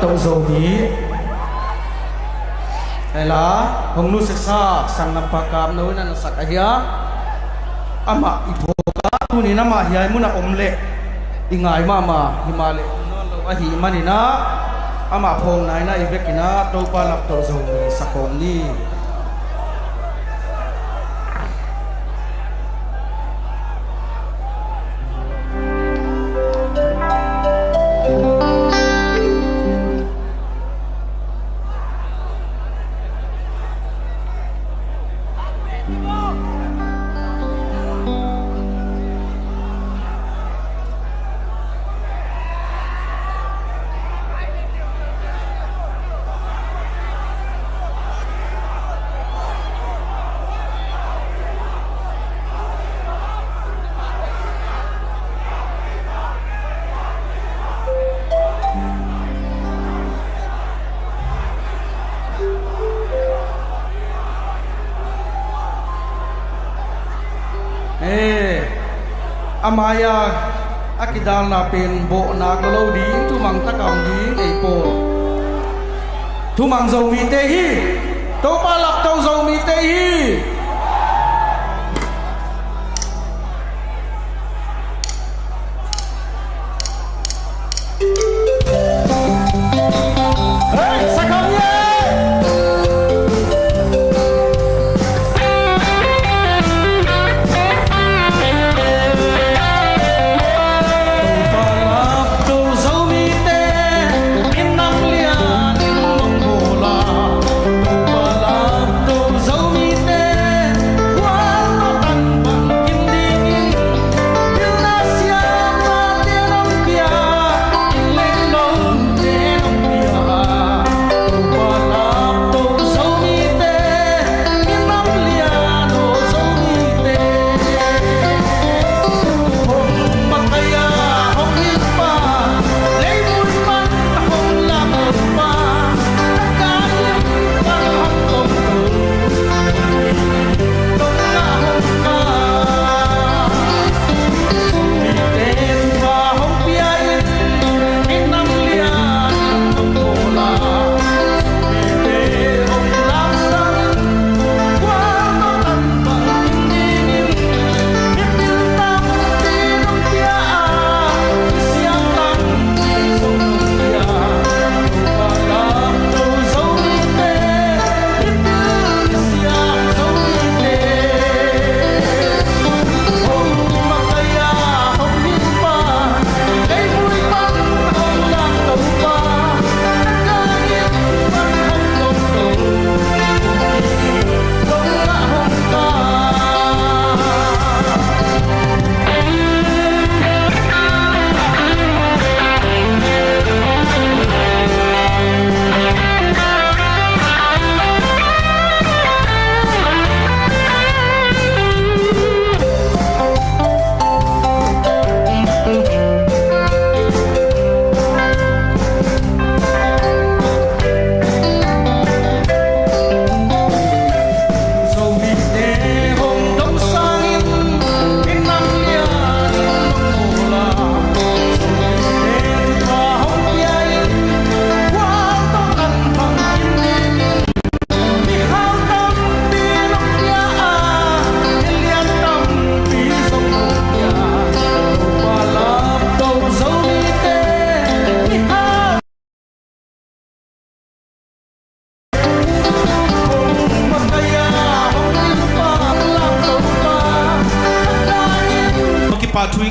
tàu dầu hí hay là hồng nu sẽ sa sang năm pa cam nấu nên sạc ai hia ama ipoka tu ni nama hiai muna omle ingai mama himale no ahi manina ama phong nai na ivekina to pa lap tàu dầu sakom ni amaya akidal na pen bo na galo di tu mang takam di ei po tu mang Zomi te hi to pa lap to Zomi te hi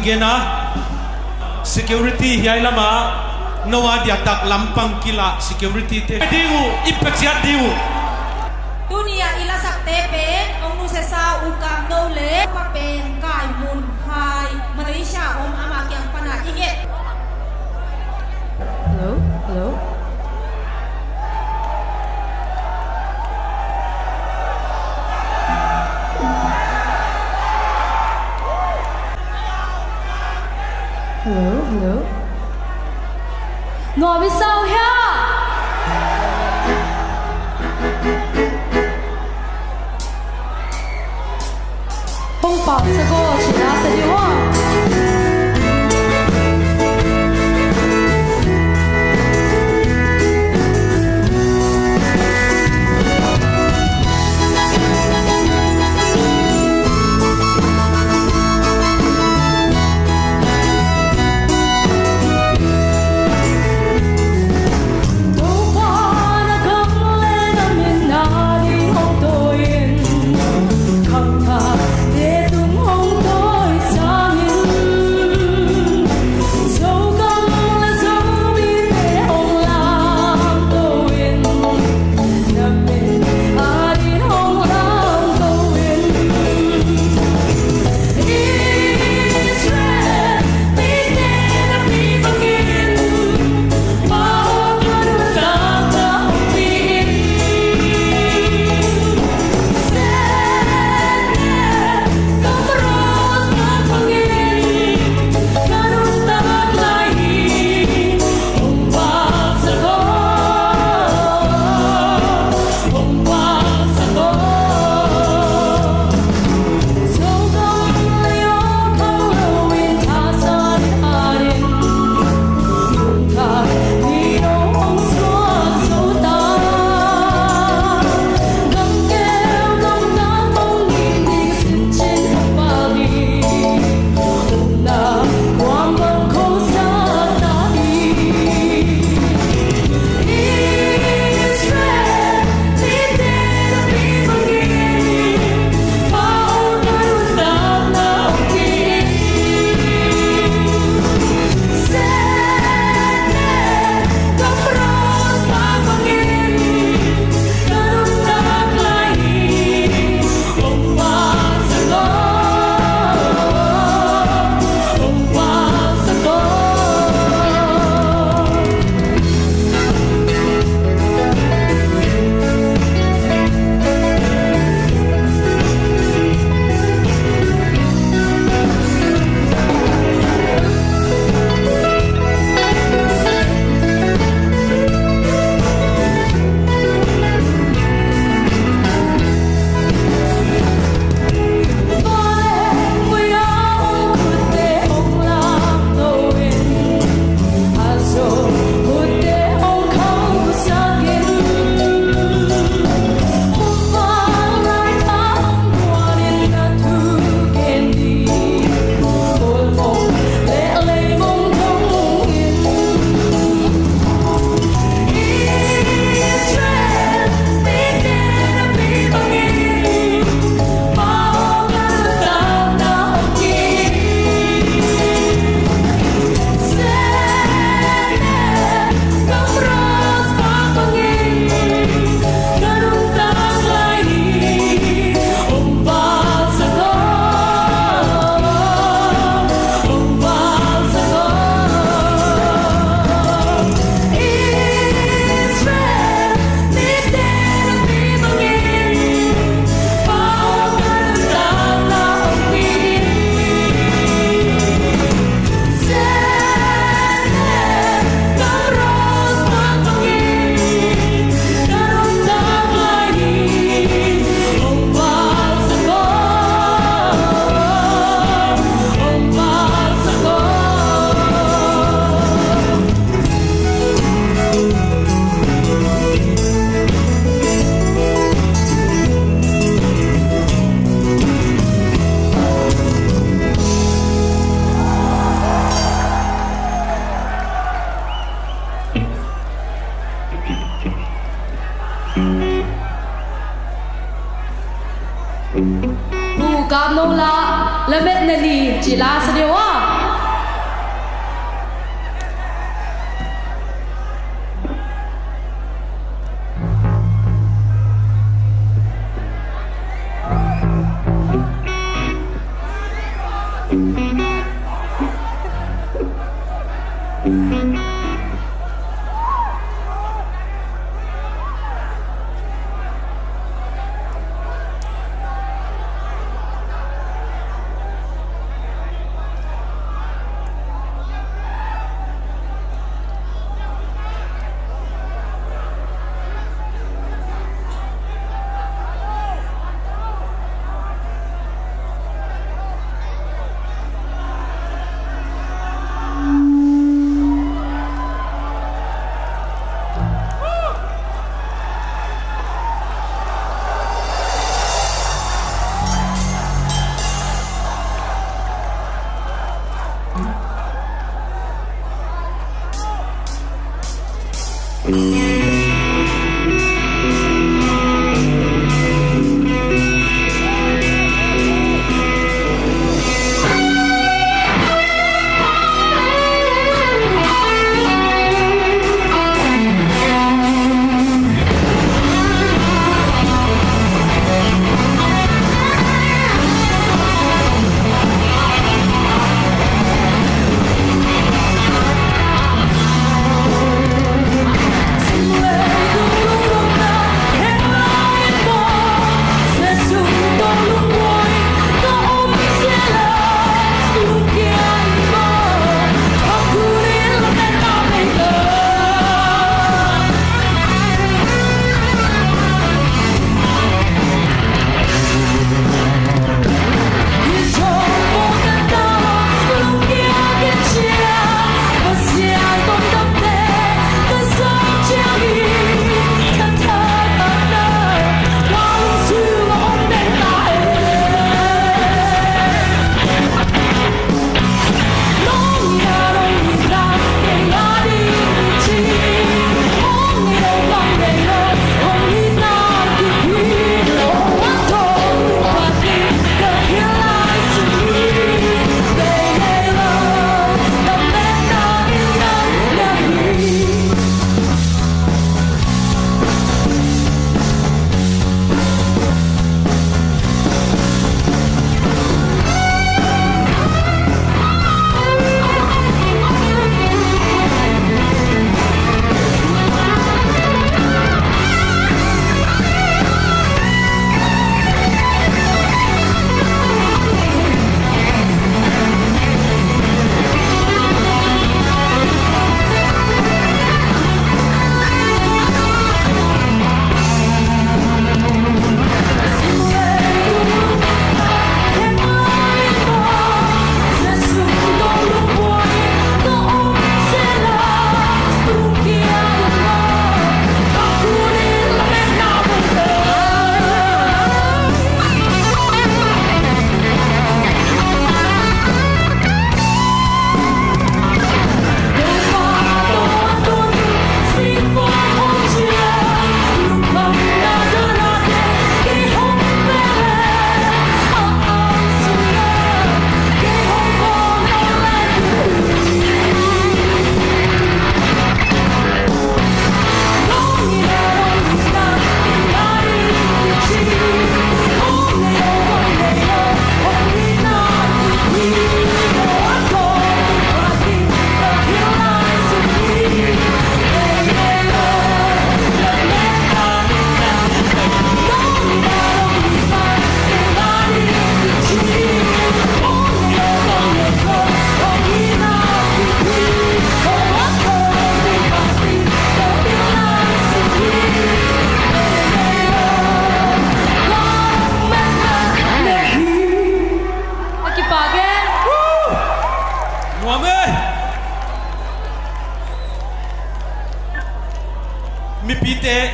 Gena security hiai lama noa dia tak lampang kila security te diu impact diu dunia ila sak tepe ong nu se sa ukam no le pa pen kai mun hai Malaysia om ama kyang pana inget hello Hello. Ngồi bên sau ha. Không bảo sẽ có chỉ là sẽ đi hoa. Bu cam nô la le met nè li chỉ la sẽ điều à.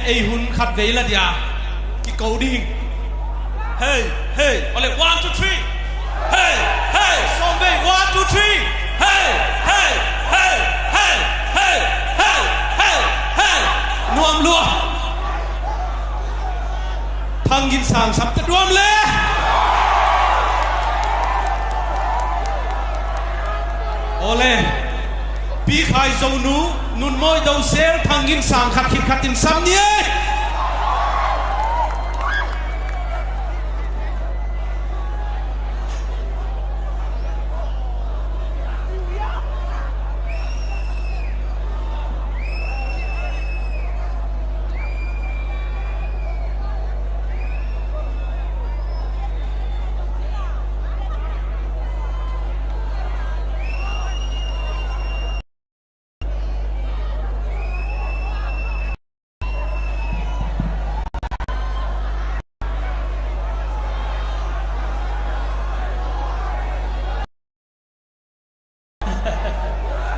ei hun khat ve la dia ki ko ding hey hey ole 1 2 3 hey hey Zomi 1 2 3 hey hey hey hey hey hey hey hey nuam lua thangin sang sap ta duam le ole pi khai zo nu nun moi do sel thangin sang khat khit khatin sam ni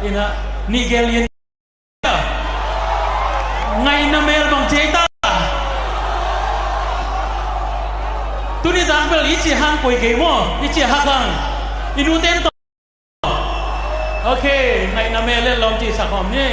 ina Nigerian ngay na mel bang cheta tu ni dang bel ichi hang koi ge mo ichi hakang inu ten to okay ngay na mel le lom chi sa khom ni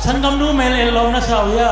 ฉันกำนูเมลเอลงนะสาวยา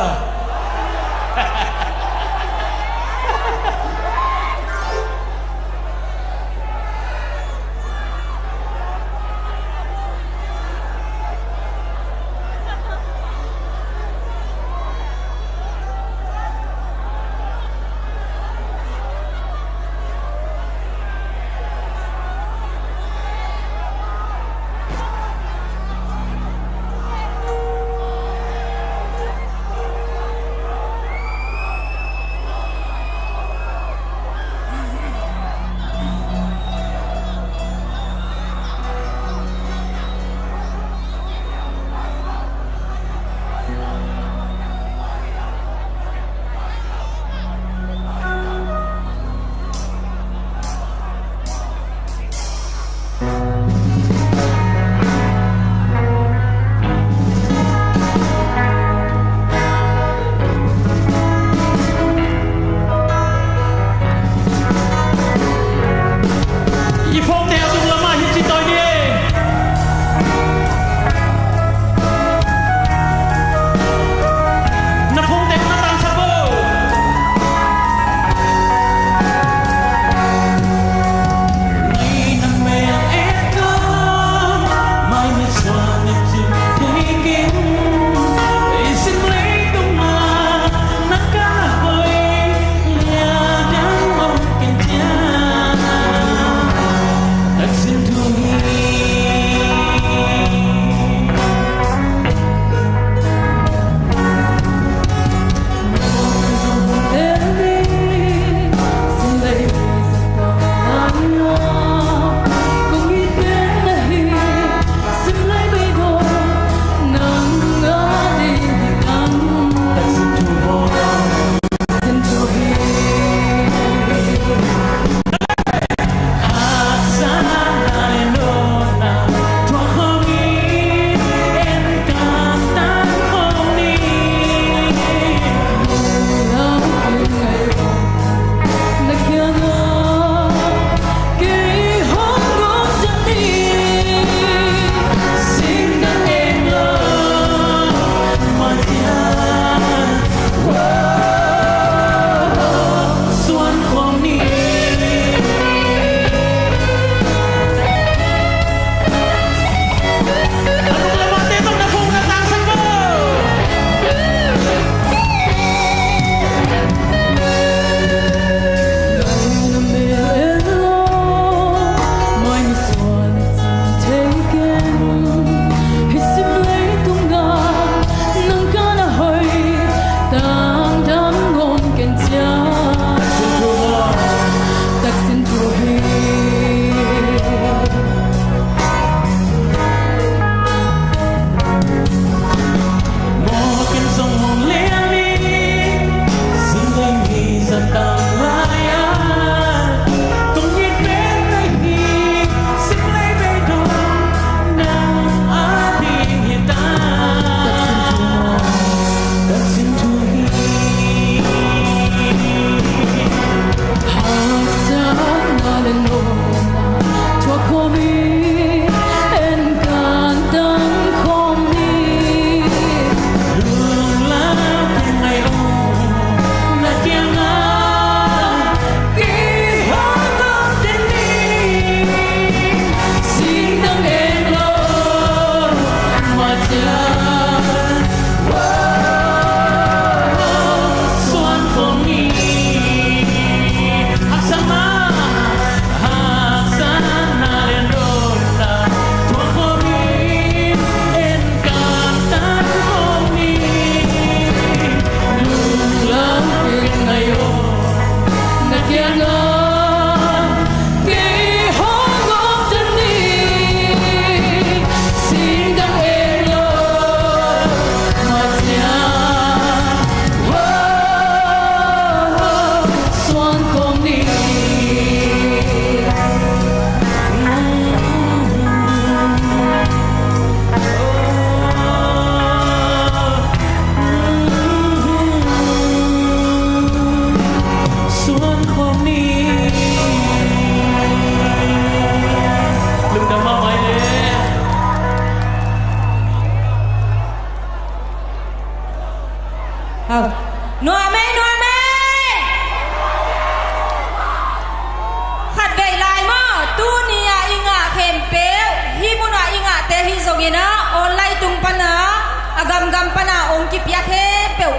om ki pia khe peu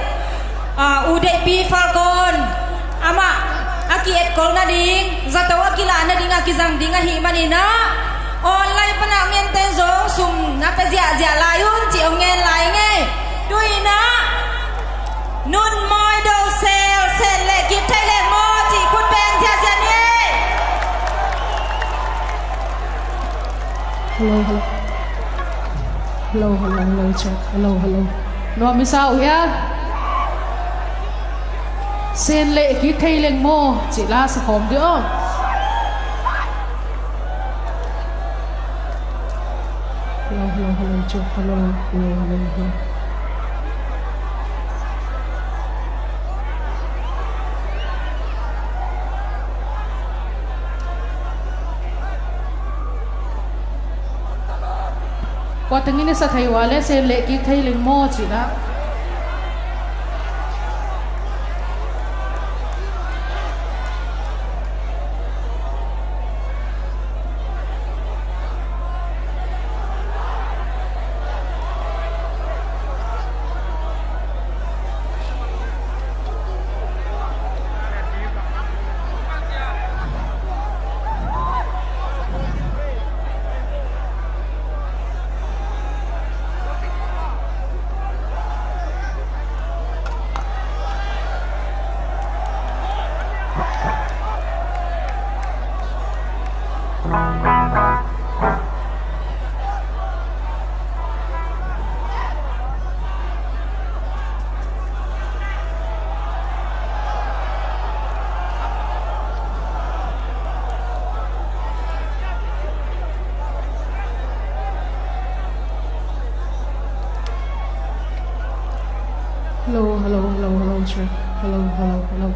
u dei pi falcon ama aki et kol na ding zato akila na ding akizang ding hi manina online pana ngen te zo sum na pe zia zia layun chi ông ngen lai nge đuôi na nun moi do sel sen le ki thai le mo chi kut beng zia zia ni hello check hello no mi sao ya sen lệ ki thai leng mo chỉ la sa khom dio hello check hello qua tiếng ini sa thai wale sen lệ ki thai leng mo chỉ la hello check hello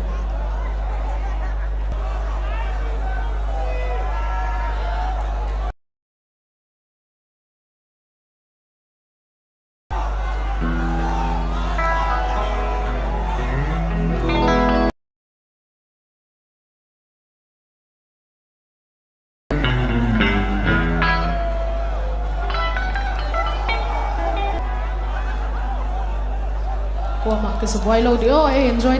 qua mặt cái sebuah lâu đi enjoy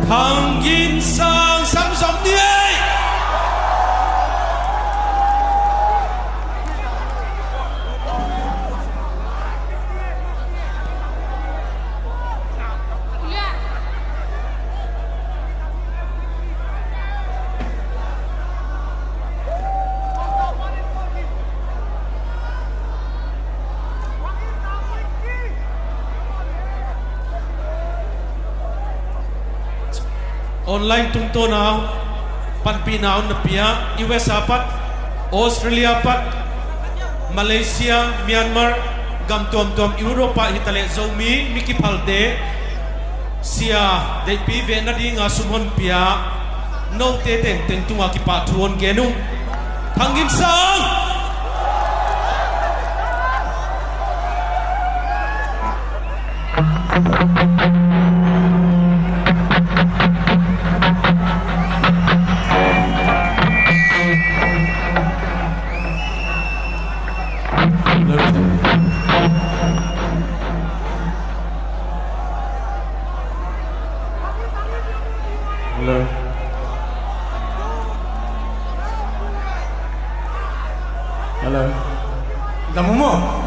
thằng in sang sắm dòng đi ấy online tung to nào pan pi nào na pia US pat Australia pat Malaysia Myanmar gam tom Europa hitale Zomi miki palde sia de pi ve na di nga sumhon pia no te teng tunga ki pa thuon genu thangin sang Hello. Hello. Kamu mau?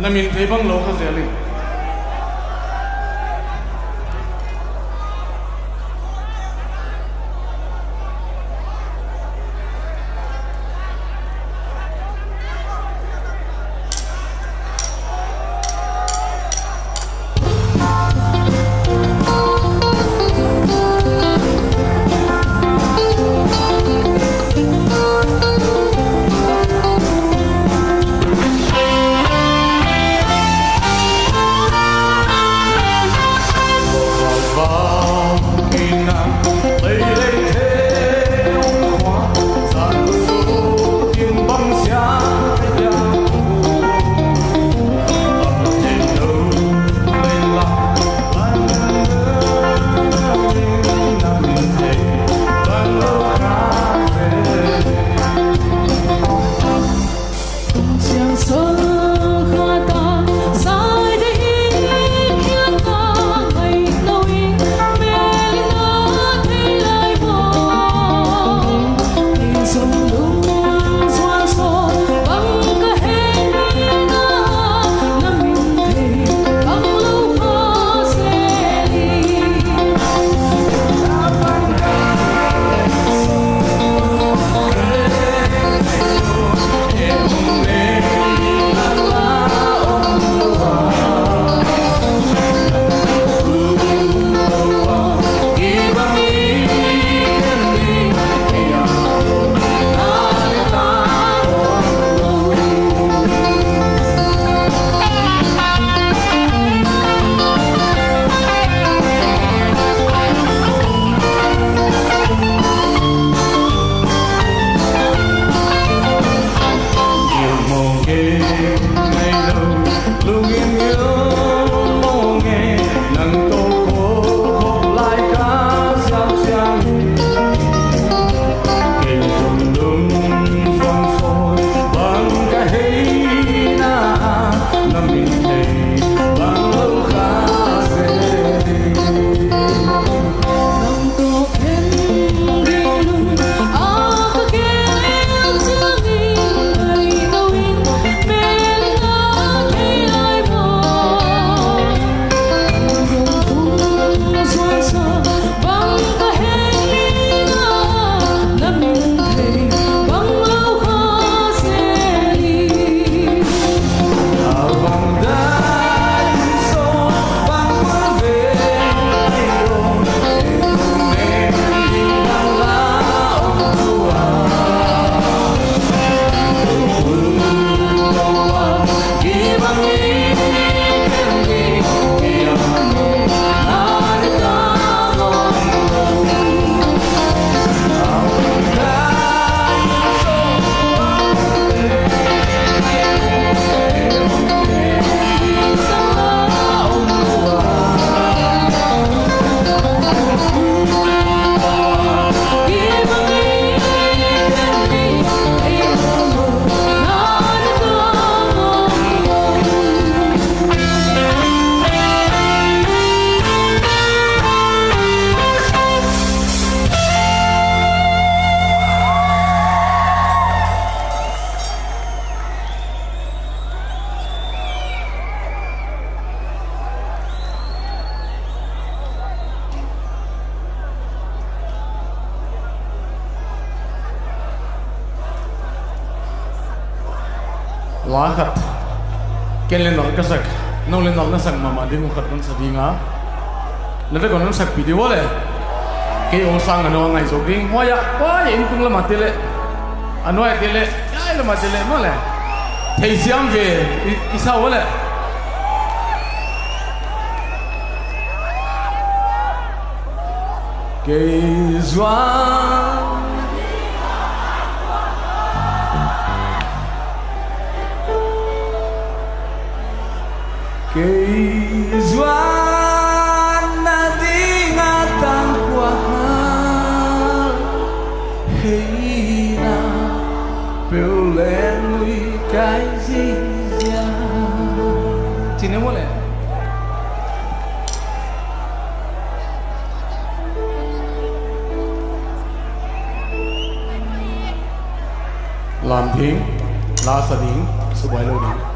Namin thấy băng lỗ khá dễ lì. lá khát cái lên nón cái sắc nông lên nón nó sắc mà đi một khát con sắc đi ngã nó phải còn nó sắc video đấy cái ông sang anh ông ngày rồi đi hoa ya in tung là mặt tele anh nói tele cái là mặt tele mà lẽ thấy xiêm về sao vậy cái doan cái doan na đi ngã tăng qua hey na biểu lên nuôi cái gì ra chỉ nếu muốn lẽ làm tiếng la sa tiếng số bài lâu tiếng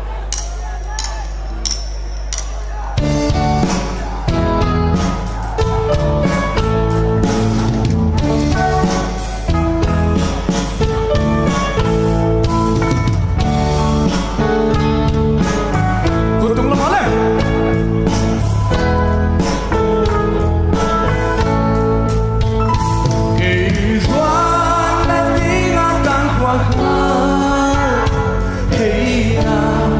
hey now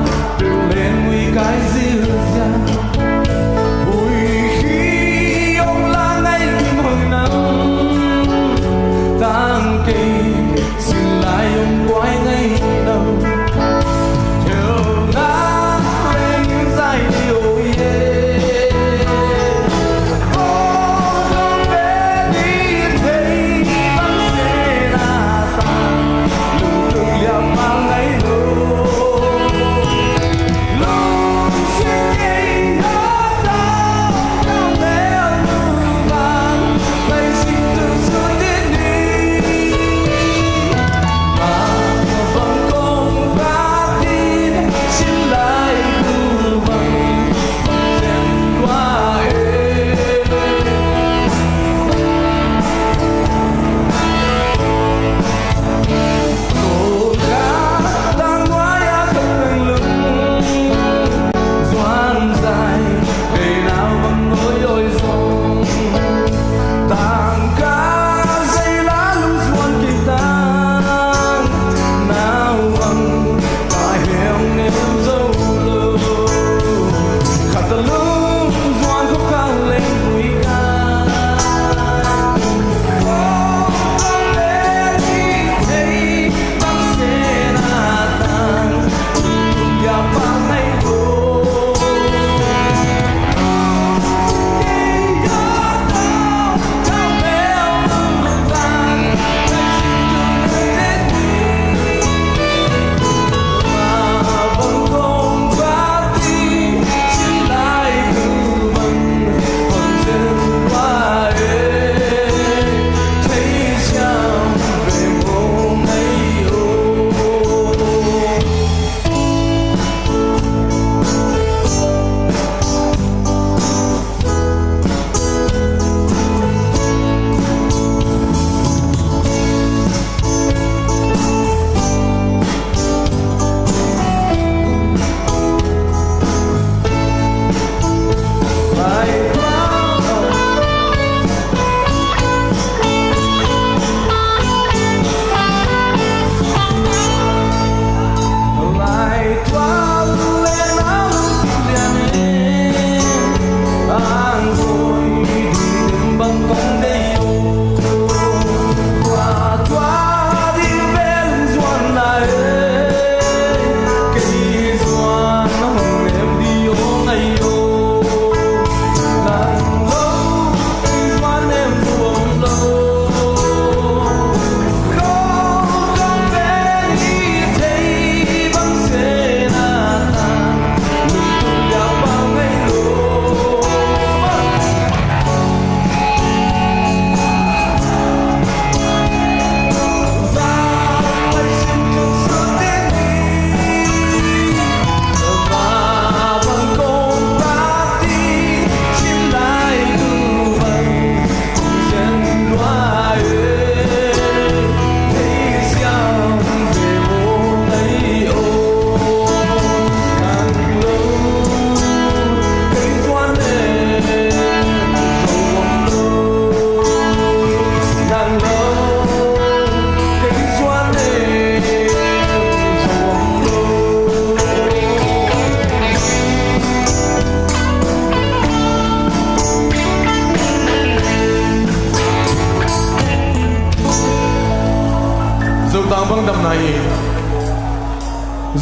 dâu tang bang đam nai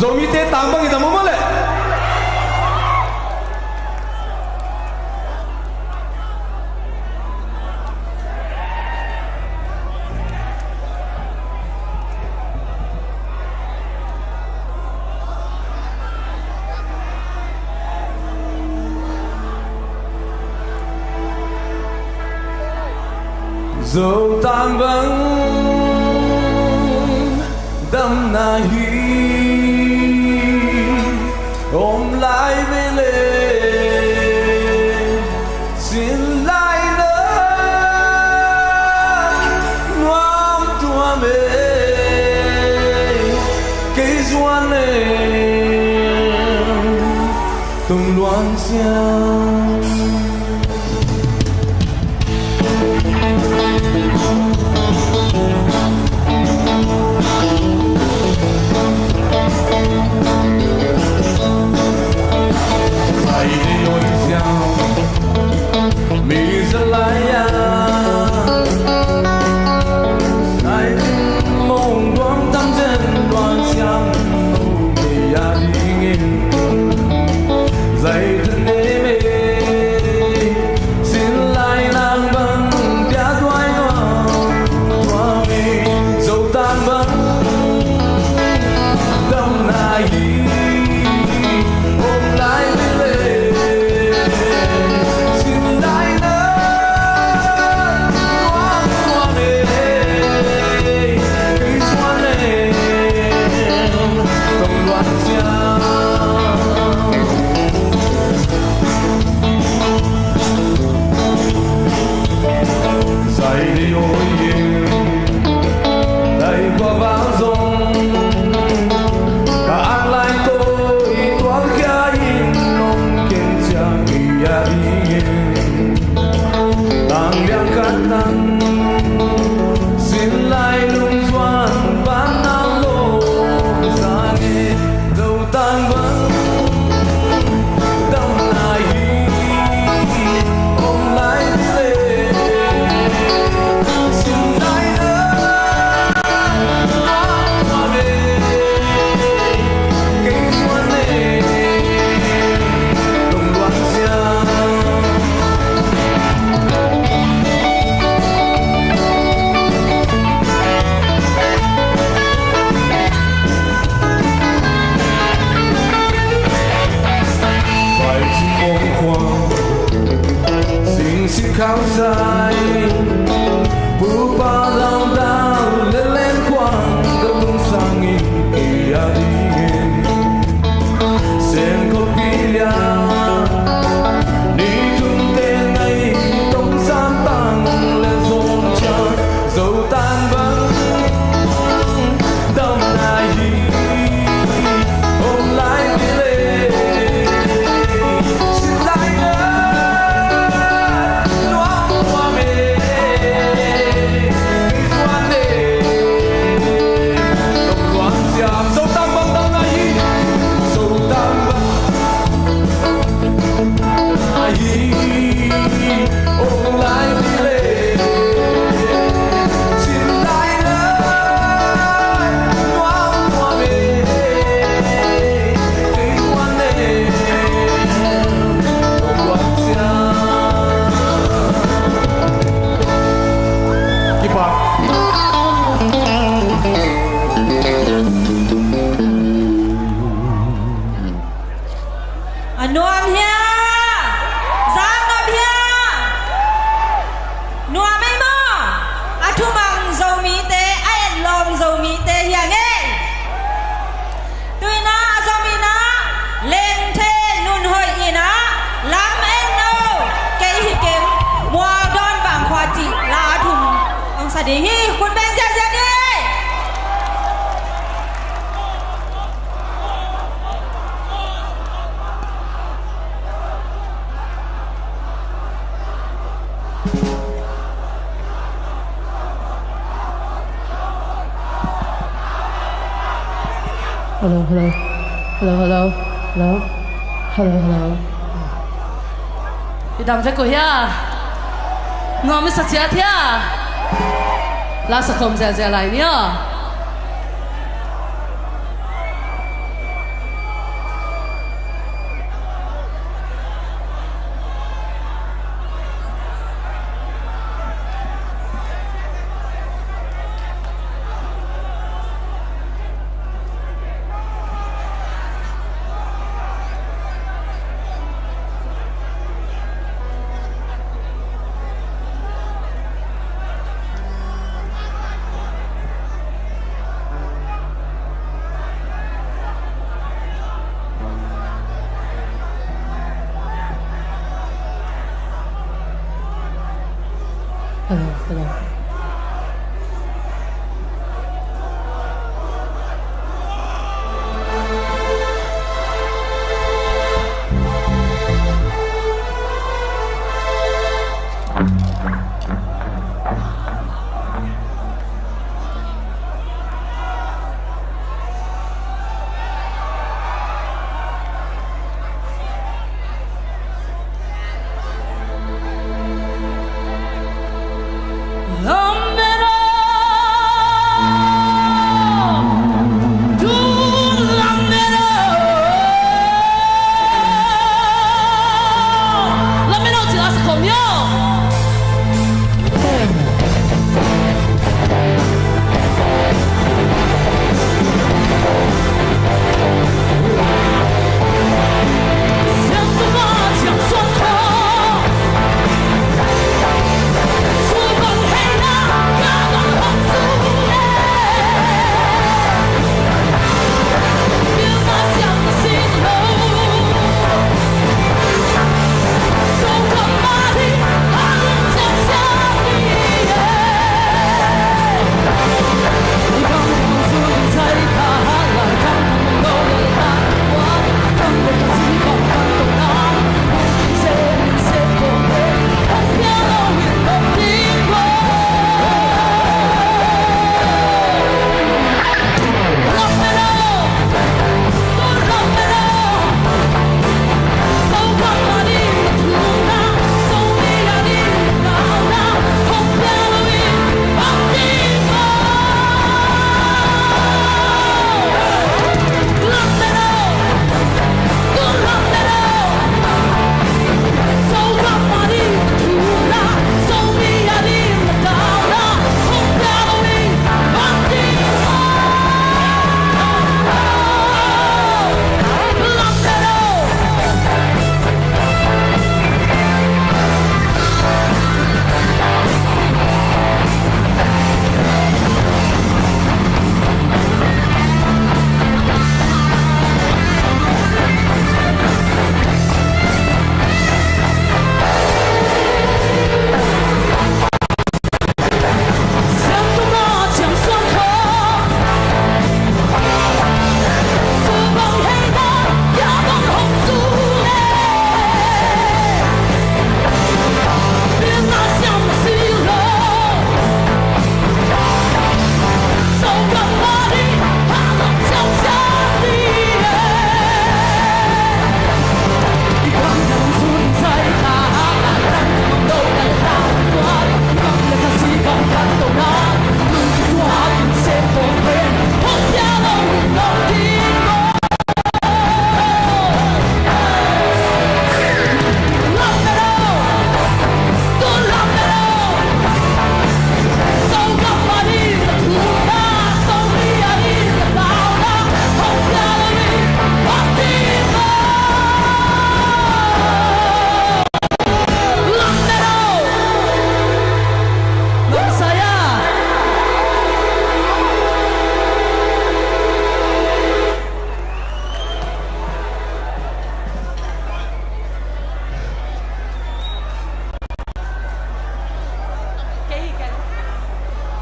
Zomi te tang bang ita mo le dâu tang bang đam nai ôm lại về lên xin lại nữa ngoan tua mê cây doan em từng loan xiang khao dài bù ba lòng đau lên lên khoang đâu tung sang in kỳ a đi sen có pilia đi chung tên ngày tông san tăng lên rộn tràn dầu tan vắng đâm lại đi ôm lại đi lên xin lại điคุณเป็นเสียเสียดิHello, hello, hello, hello, hello, hello, hello. Đi đàm cho cô ya, ngồi mới sạch chết ya, lá sạch không dè dè lại nhá.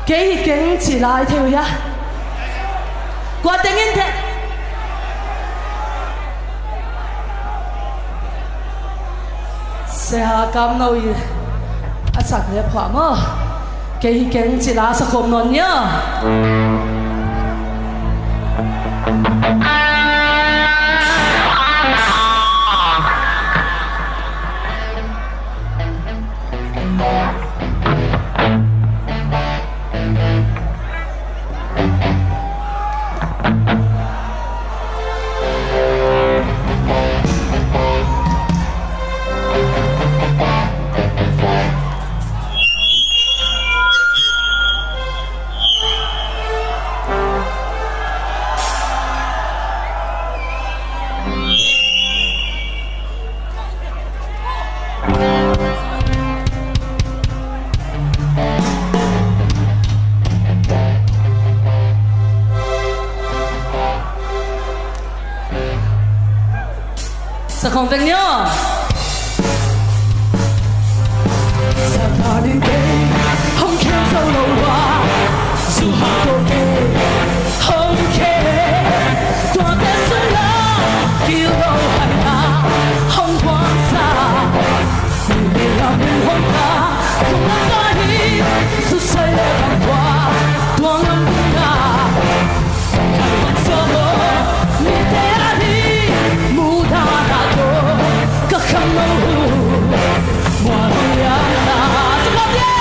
cái kính chỉ lại theo ya qua tiếng in thế sẽ cảm nâu gì à chắc là phá mà cái kính chỉ là sẽ không non nhá sẽ không tiếng nhá十八年幾，空騎就路話，dù hạ過機，空騎，多的信仰，叫到係那空關沙，如你那面空吧，從那花兒，熟悉的文化，多暗淡，看完所有，你的愛裡，無他那個，各項模糊，我都要那，怎麼變？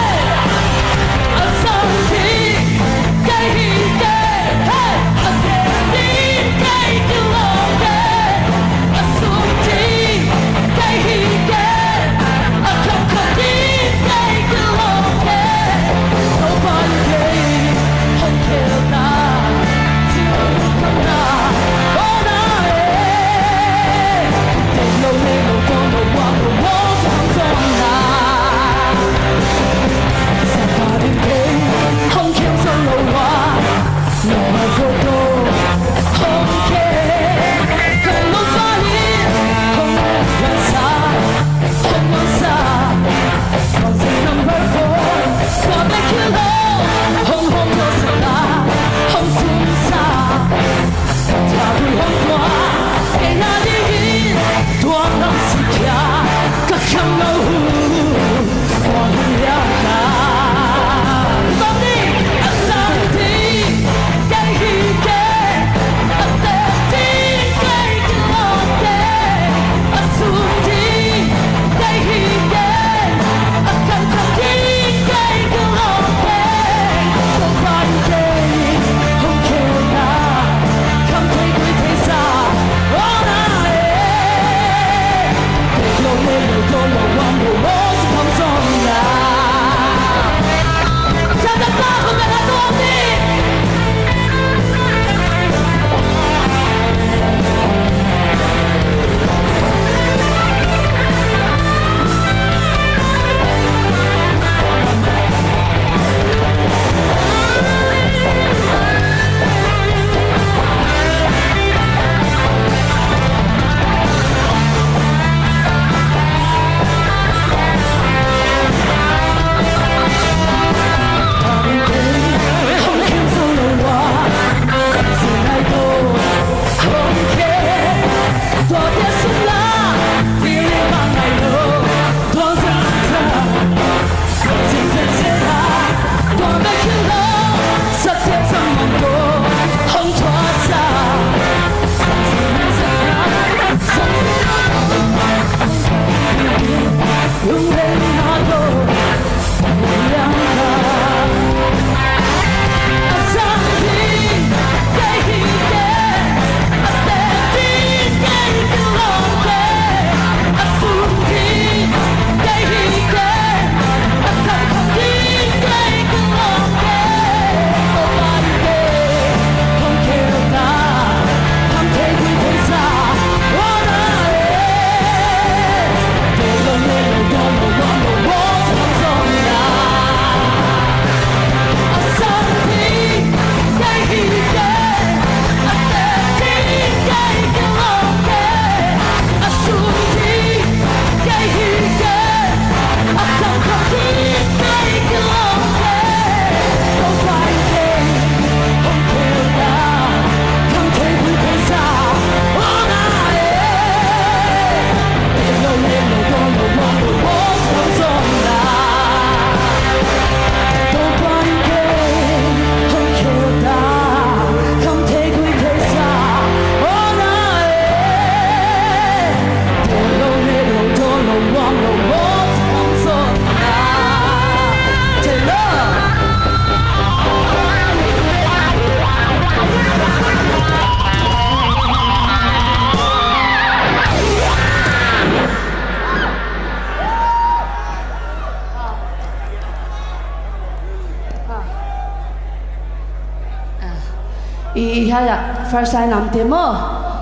hai à first time nằm tiệm mơ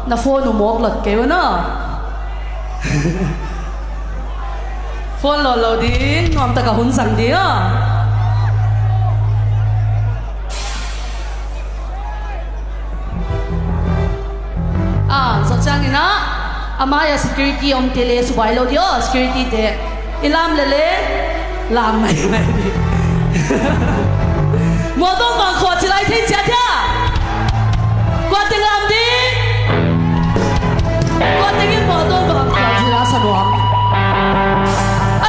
na phone nó mọc lật kéo nó phone lò lò đi ngon ta cả hun sang đi so chang ina amaya security om tele subai lo dio security te ilam lele lam mai mai đi mo dong bang kho chi lai thiên chia thia qua tiếng làm đi qua tiếng mo dong bang kho chi la sanuam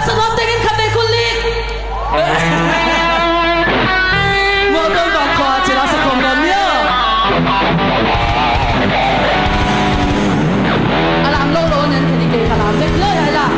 sanuam tiếng khắp bên kulli mo dong bang kho chi la sanuam lo nia alam lo lo nên thì cái làm việc lơi hay là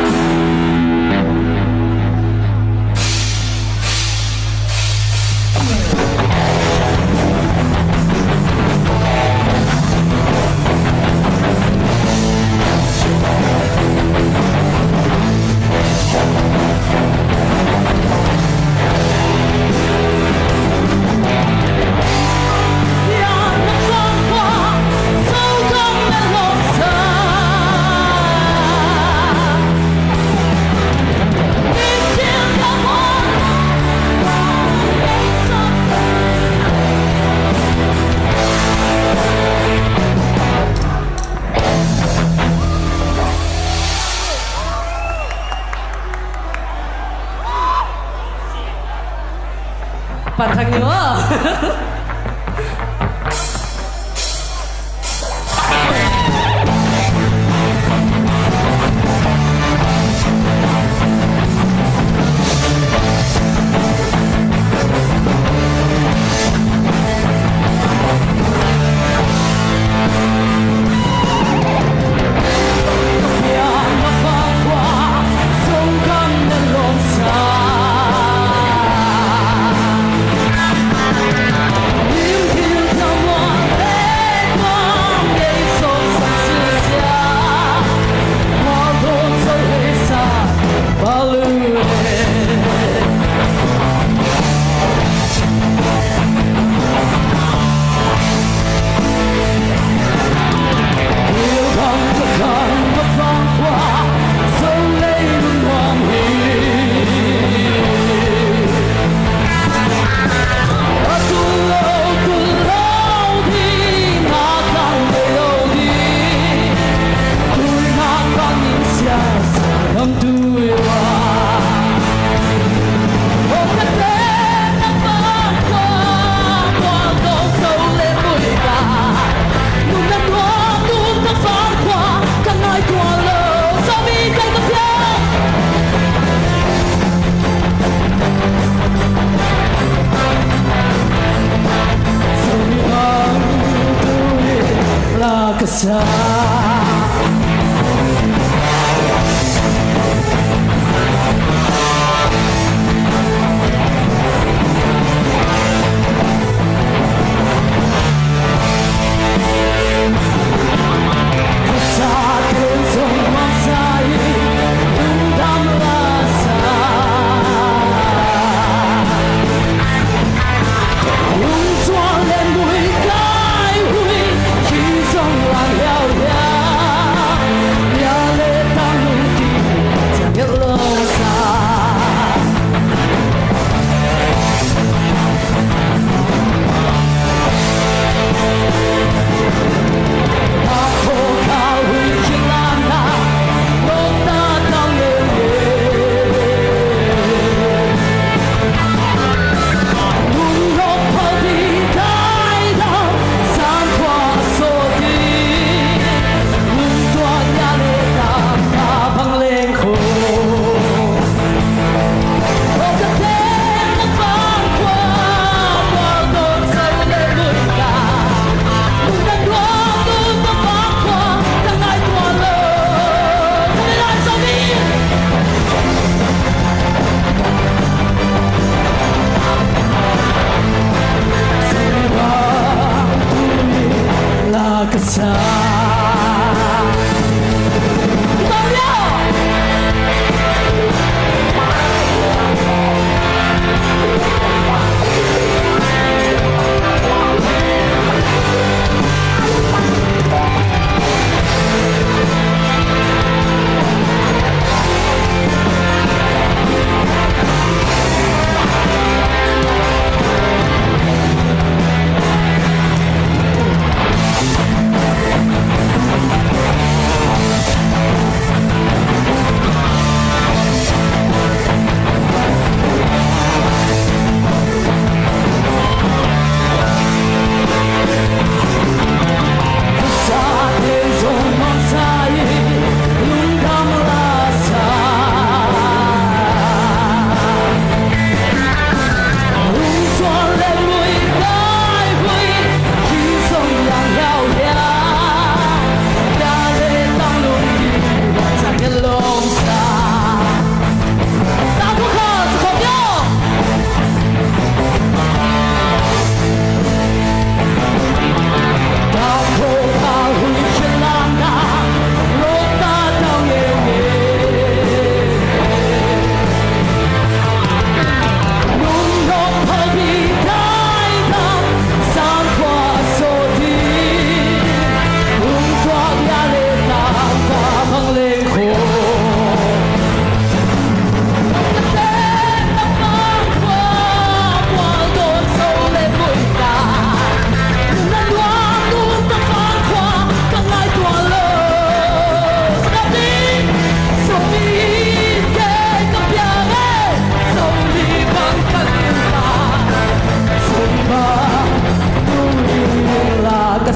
bản thân nữa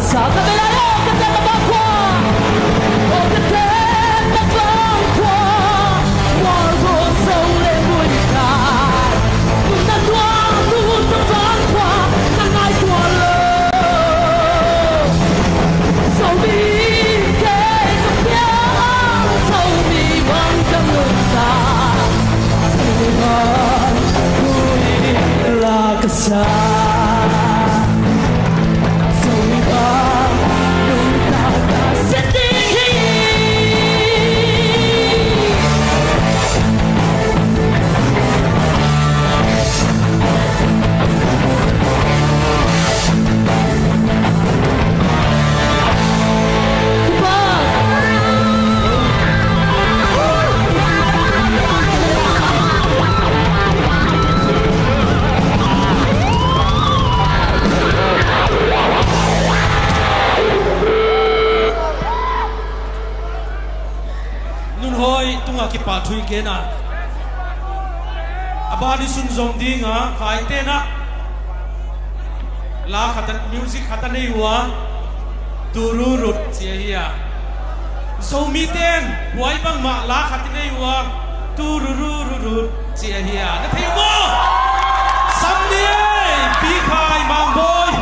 sa kabila kata mabakwa o kata mabakwa Margo sâu lên mùi cài Năn đoán tu tâm phán khoa Năn ai qua lơ Sâu đi kê tâm nhớ Sâu đi bằng trăm ngược ta Sâu hơn Mùi là cả xa ki pa thui ke na abadi sun zong di nga khai te na la khatan music khatan nei wa tururut chia hiya Zomi ten huai bang ma la khatin nei wa turururut chia hiya na thei mo sam ni pi khai mang boy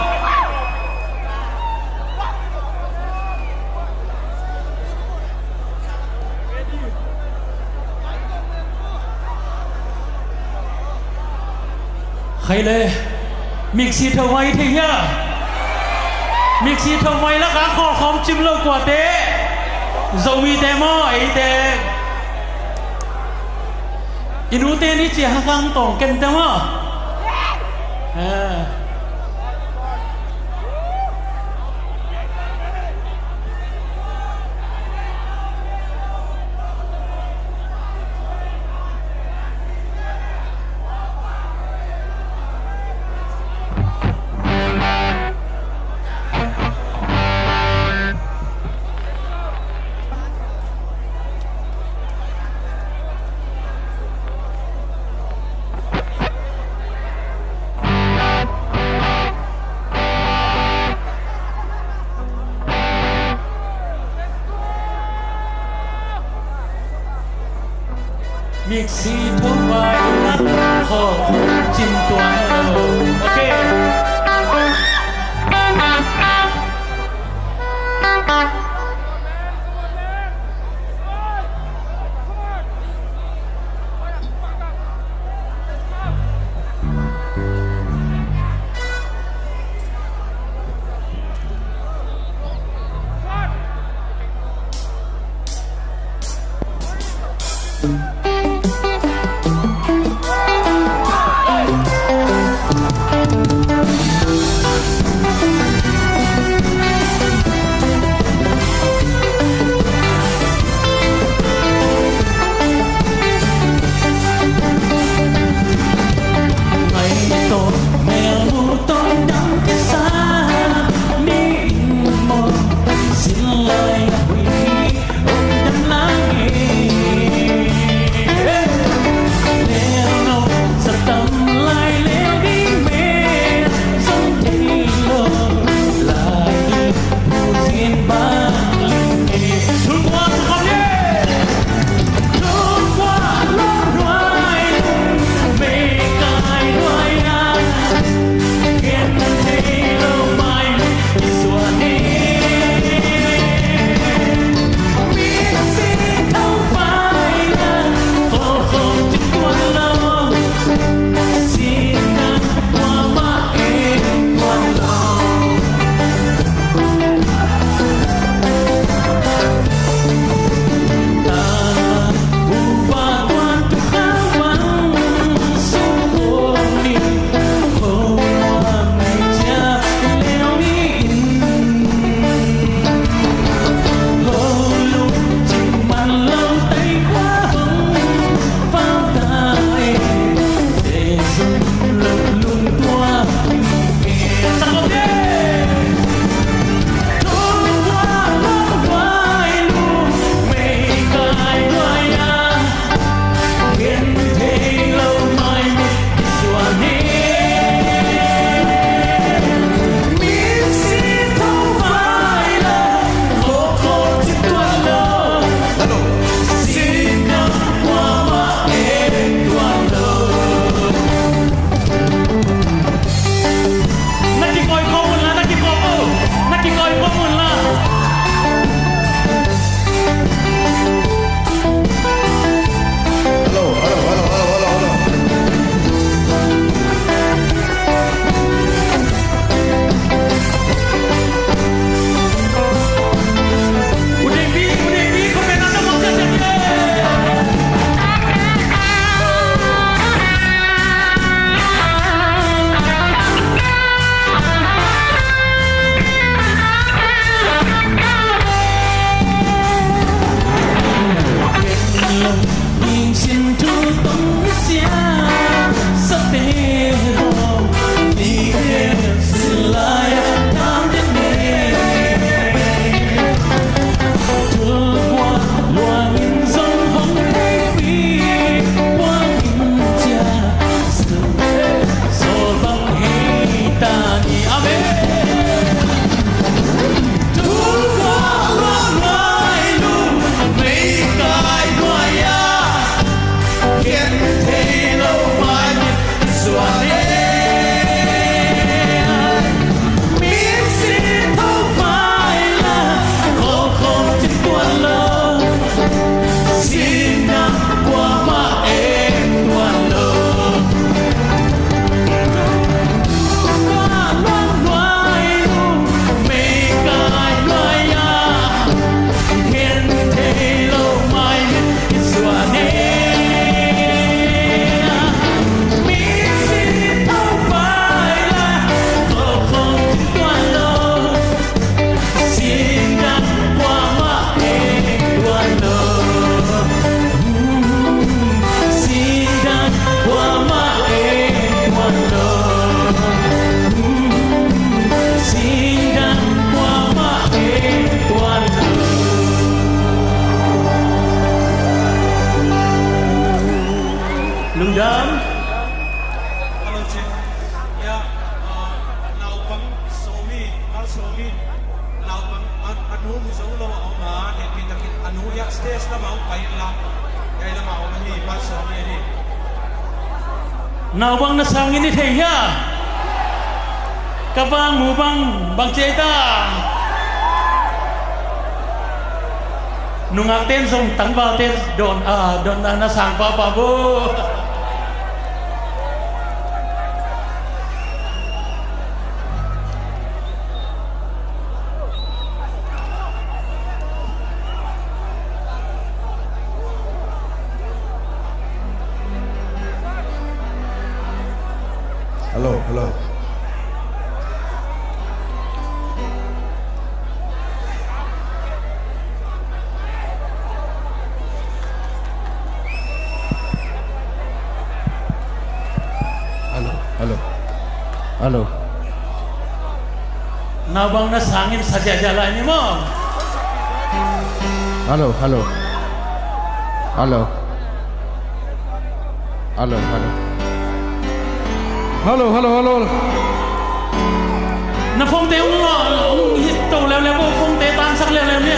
hay lệ mixi thầu máy thì nhá mixi thầu máy là cá kho khóm chim lâu quả tế Zomi tế mò ấy tế inu tế ní chỉ hạ khang tổng kênh tế mò mixi thâu vai nát khổ chim tuang ok anu mu zo lo ma he pi takin anu ya stage la ma pai la kai la ma ma hi pa so ni ni nawang na sang ini thei ya kabang mu bang cheta nungak ten song tang ba ten don na sang pa bo Hello, hello. Hello. Hello. nawang na sangin sa jalan ni mo Hello. Hello. Hello. Hello. Hello. Hello. Hello. Hello. na phong te ông hit tàu leo leo phong te tan sắc leo leo nè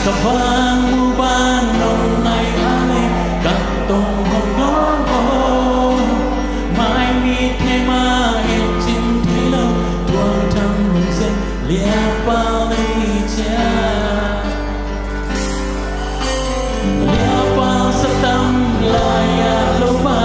kabang mu ban nong nai ai kat tong hong nong mai mi the ma in chin thi lo tuang thang hong sen lia pa lei cha lia pa sa tam la ya lo ma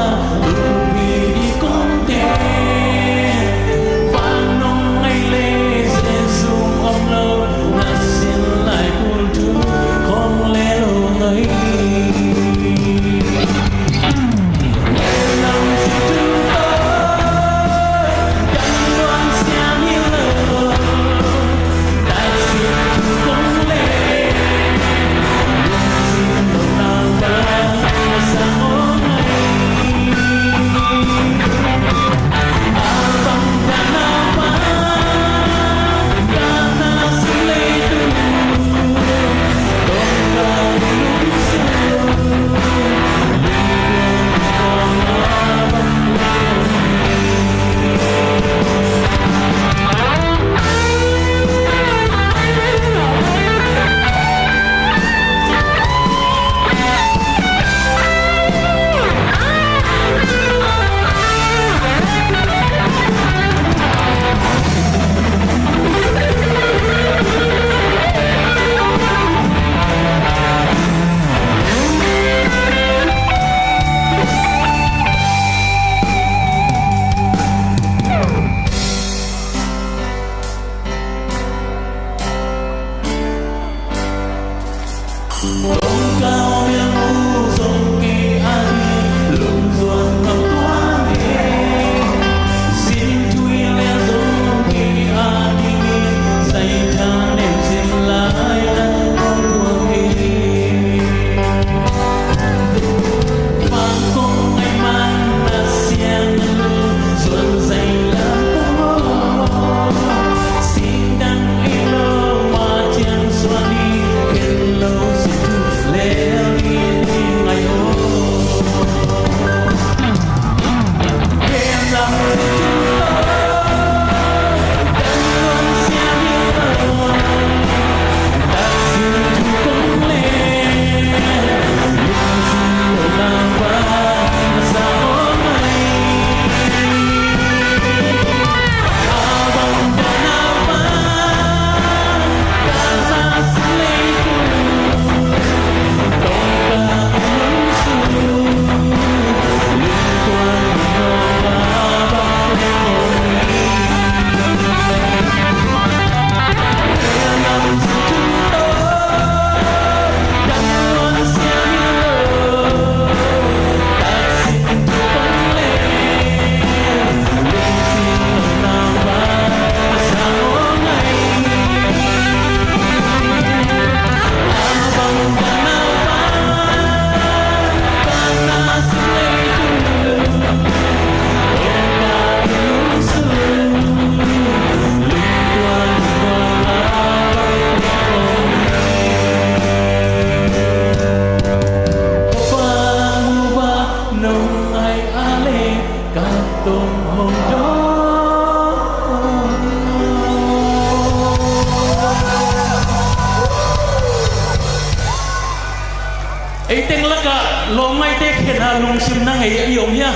ngày yong nhá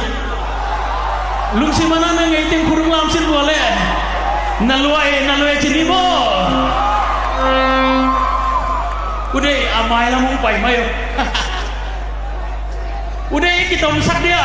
lung si mana na ngày tiếng khurung lam xin bùa lệ nalue chini mo udah amai lah mong pai mayo udah kita masak dia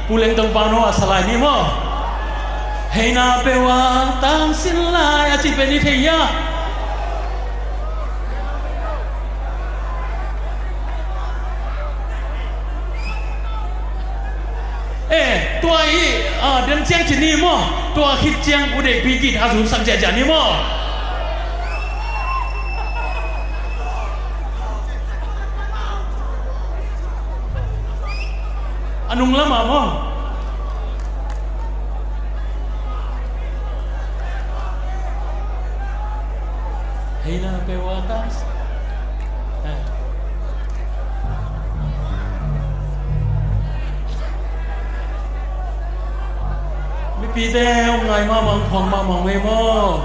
Puleng tong pano asalai ni mo. Hey na bewa tam silai aci beni theya. Tua i dan chiang chini mo. Tua hit chiang udah bigit hasil sampai jani mo. anong lama mo? Hay na pewatas. Mấy pi đeo ngày mà mong phòng mà mong mê mô.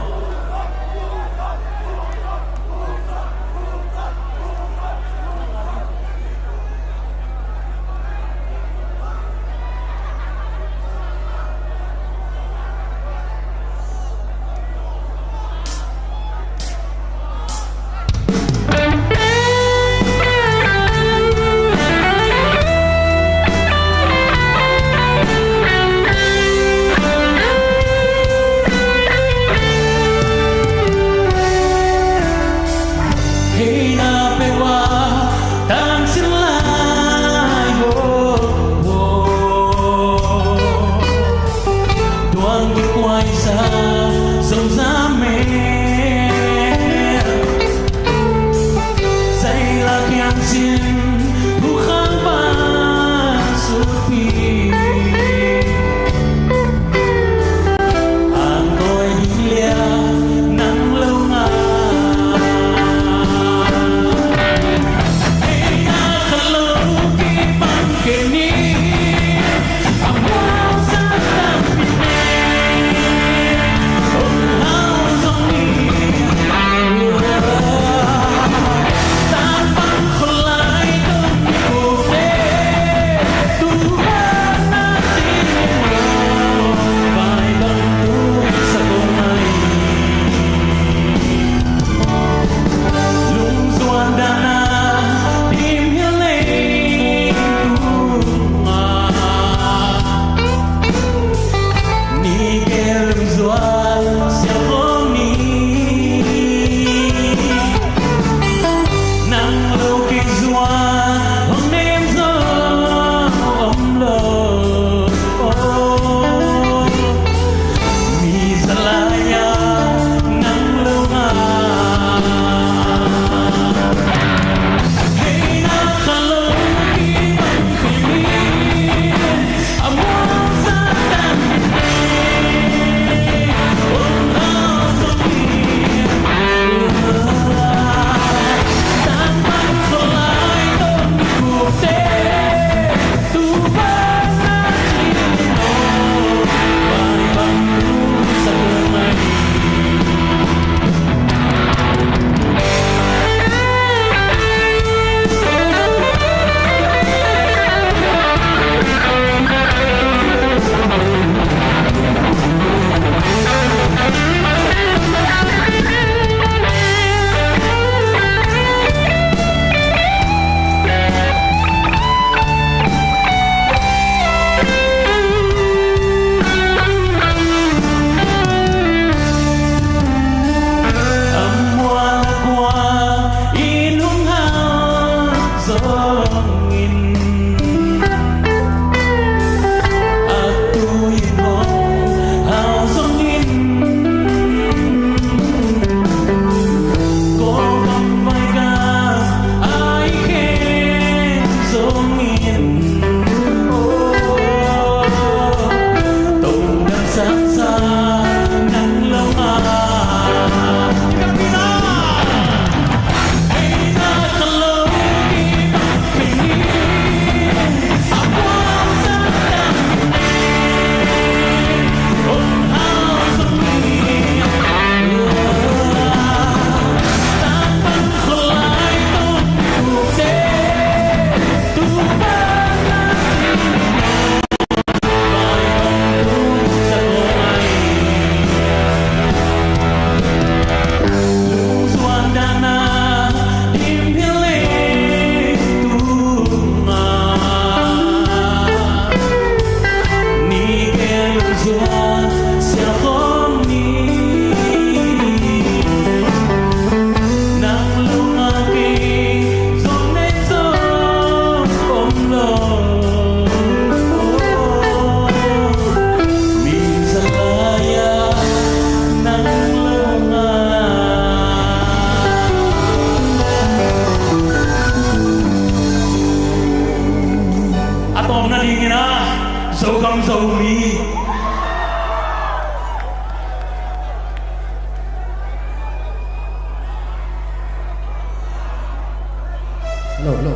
Hello.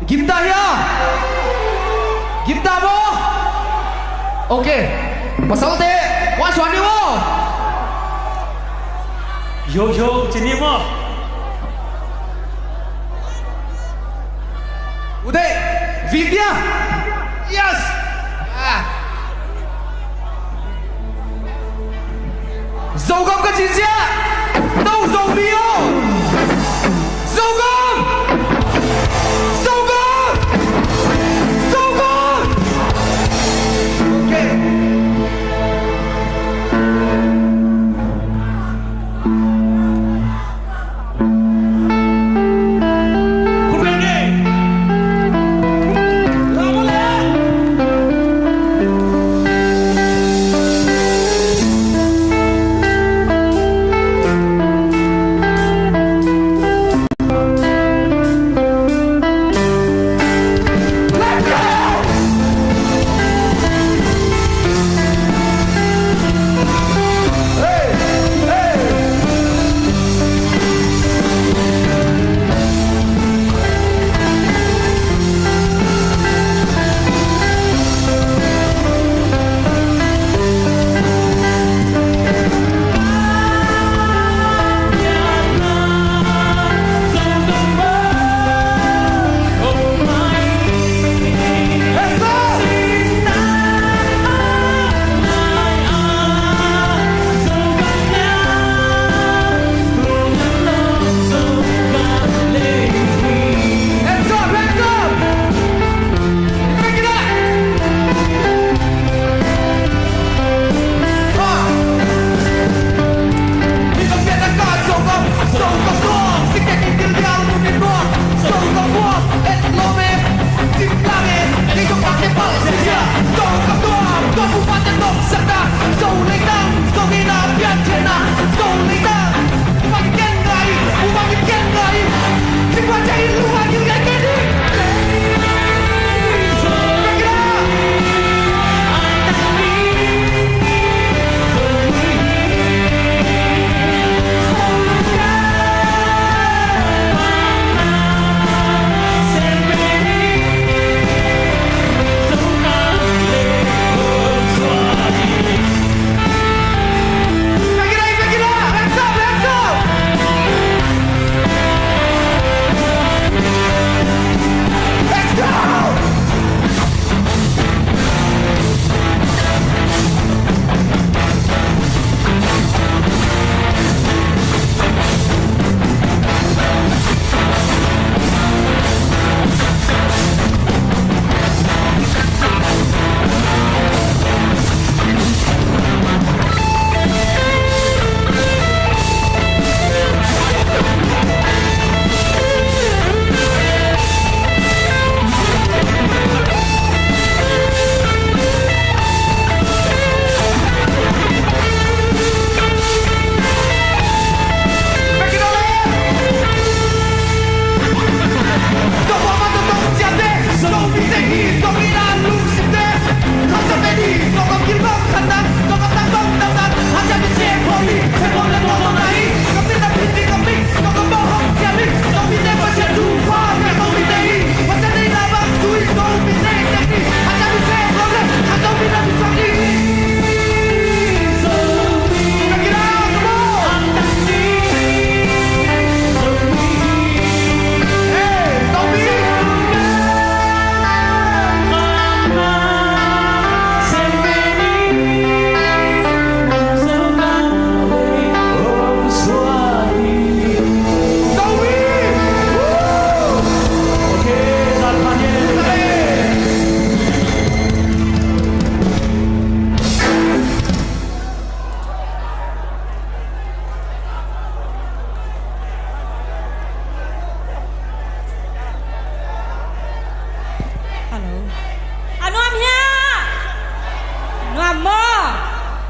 Gimta ya. Gimta mo. Okay. Pasal te. Wan suami mo. Yo, sini mo. Uday. Vidya. Yes. Zomi ka jinsia. Đâu Zomi yo. Zomi. Okay.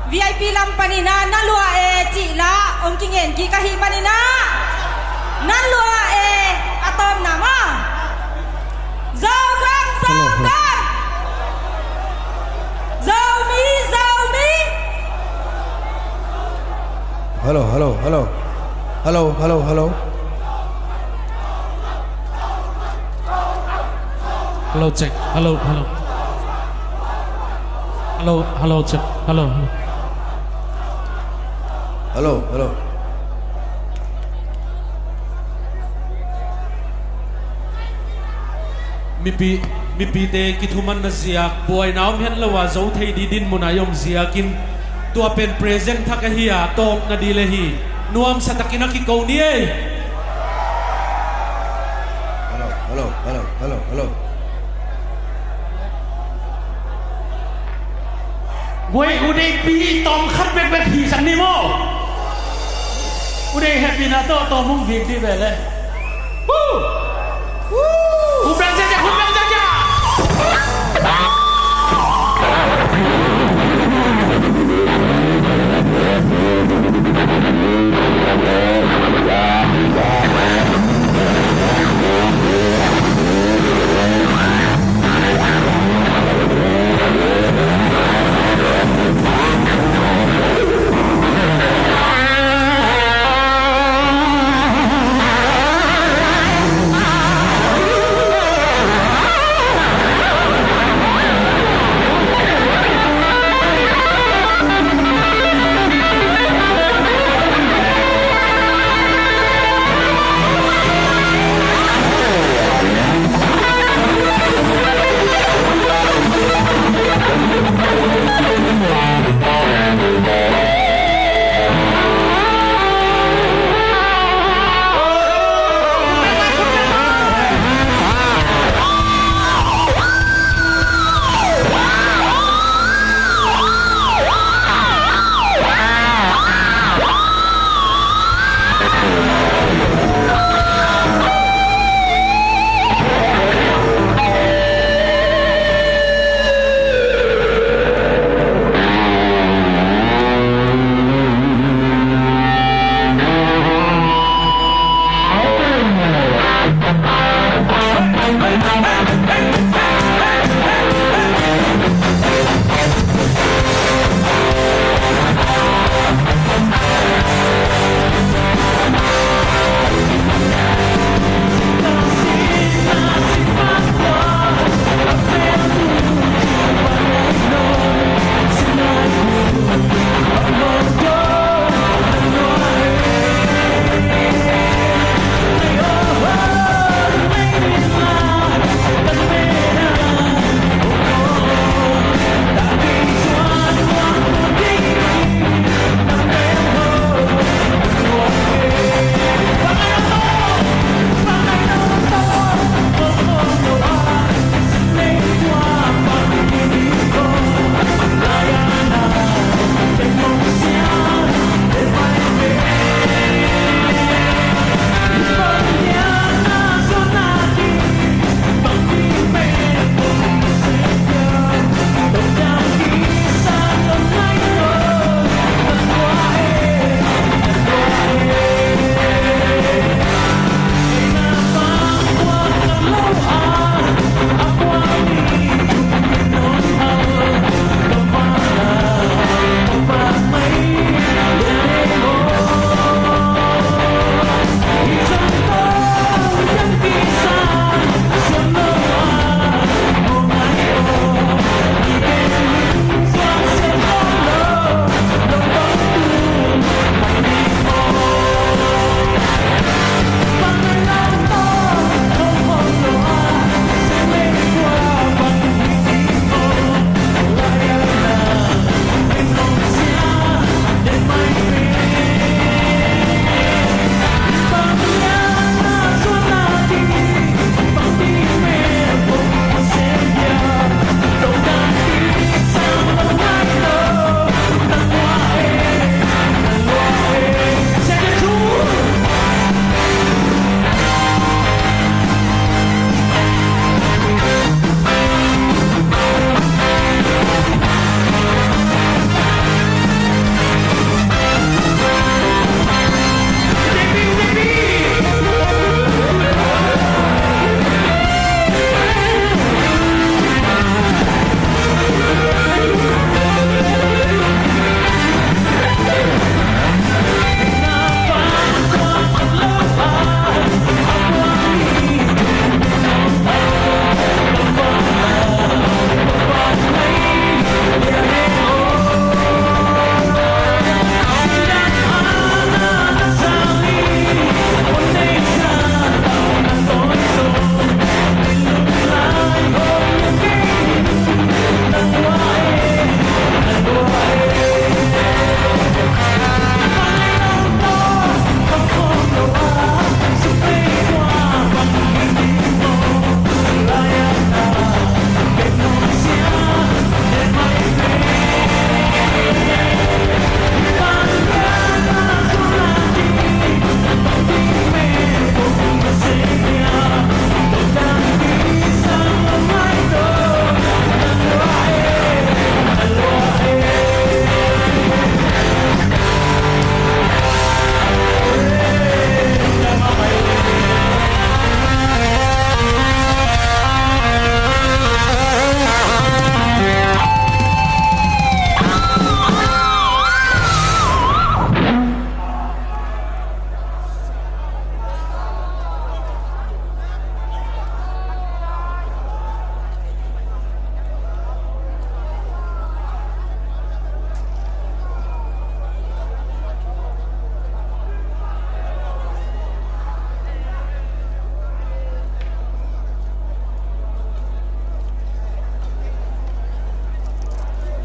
VIP lam panina nalua ci la om kingen ki kahi panina nalua atom nama Zomi Hello Hello, check. Hello. Hello, check. Hello. Mi pi te kithuman na ziak boy naum hen lawa zo thei di din munayom ziakin tua pen present thakahia tom na dilehi nuam satakina ki kauni e Hello. Boy, udah pi tom khat bek bek hi sang ni mo. Udah happy na to mung big di bele. Hubang saja.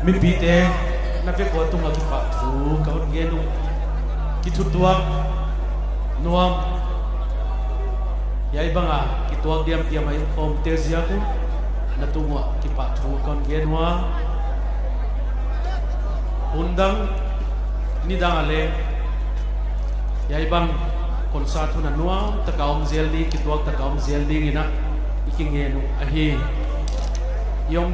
mi pite na ve ko tung atu pa thu ka on ge nu ki thu tuak nuam yai banga ki tuak diam tiam ai khom te zia ku na tungwa ki pa thu kon ge nuwa undang ni dang ale yai bang concert thu na nuwa ta kaum zel ni ki tuak ta kaum zel ding ina iking ge nu a hi yom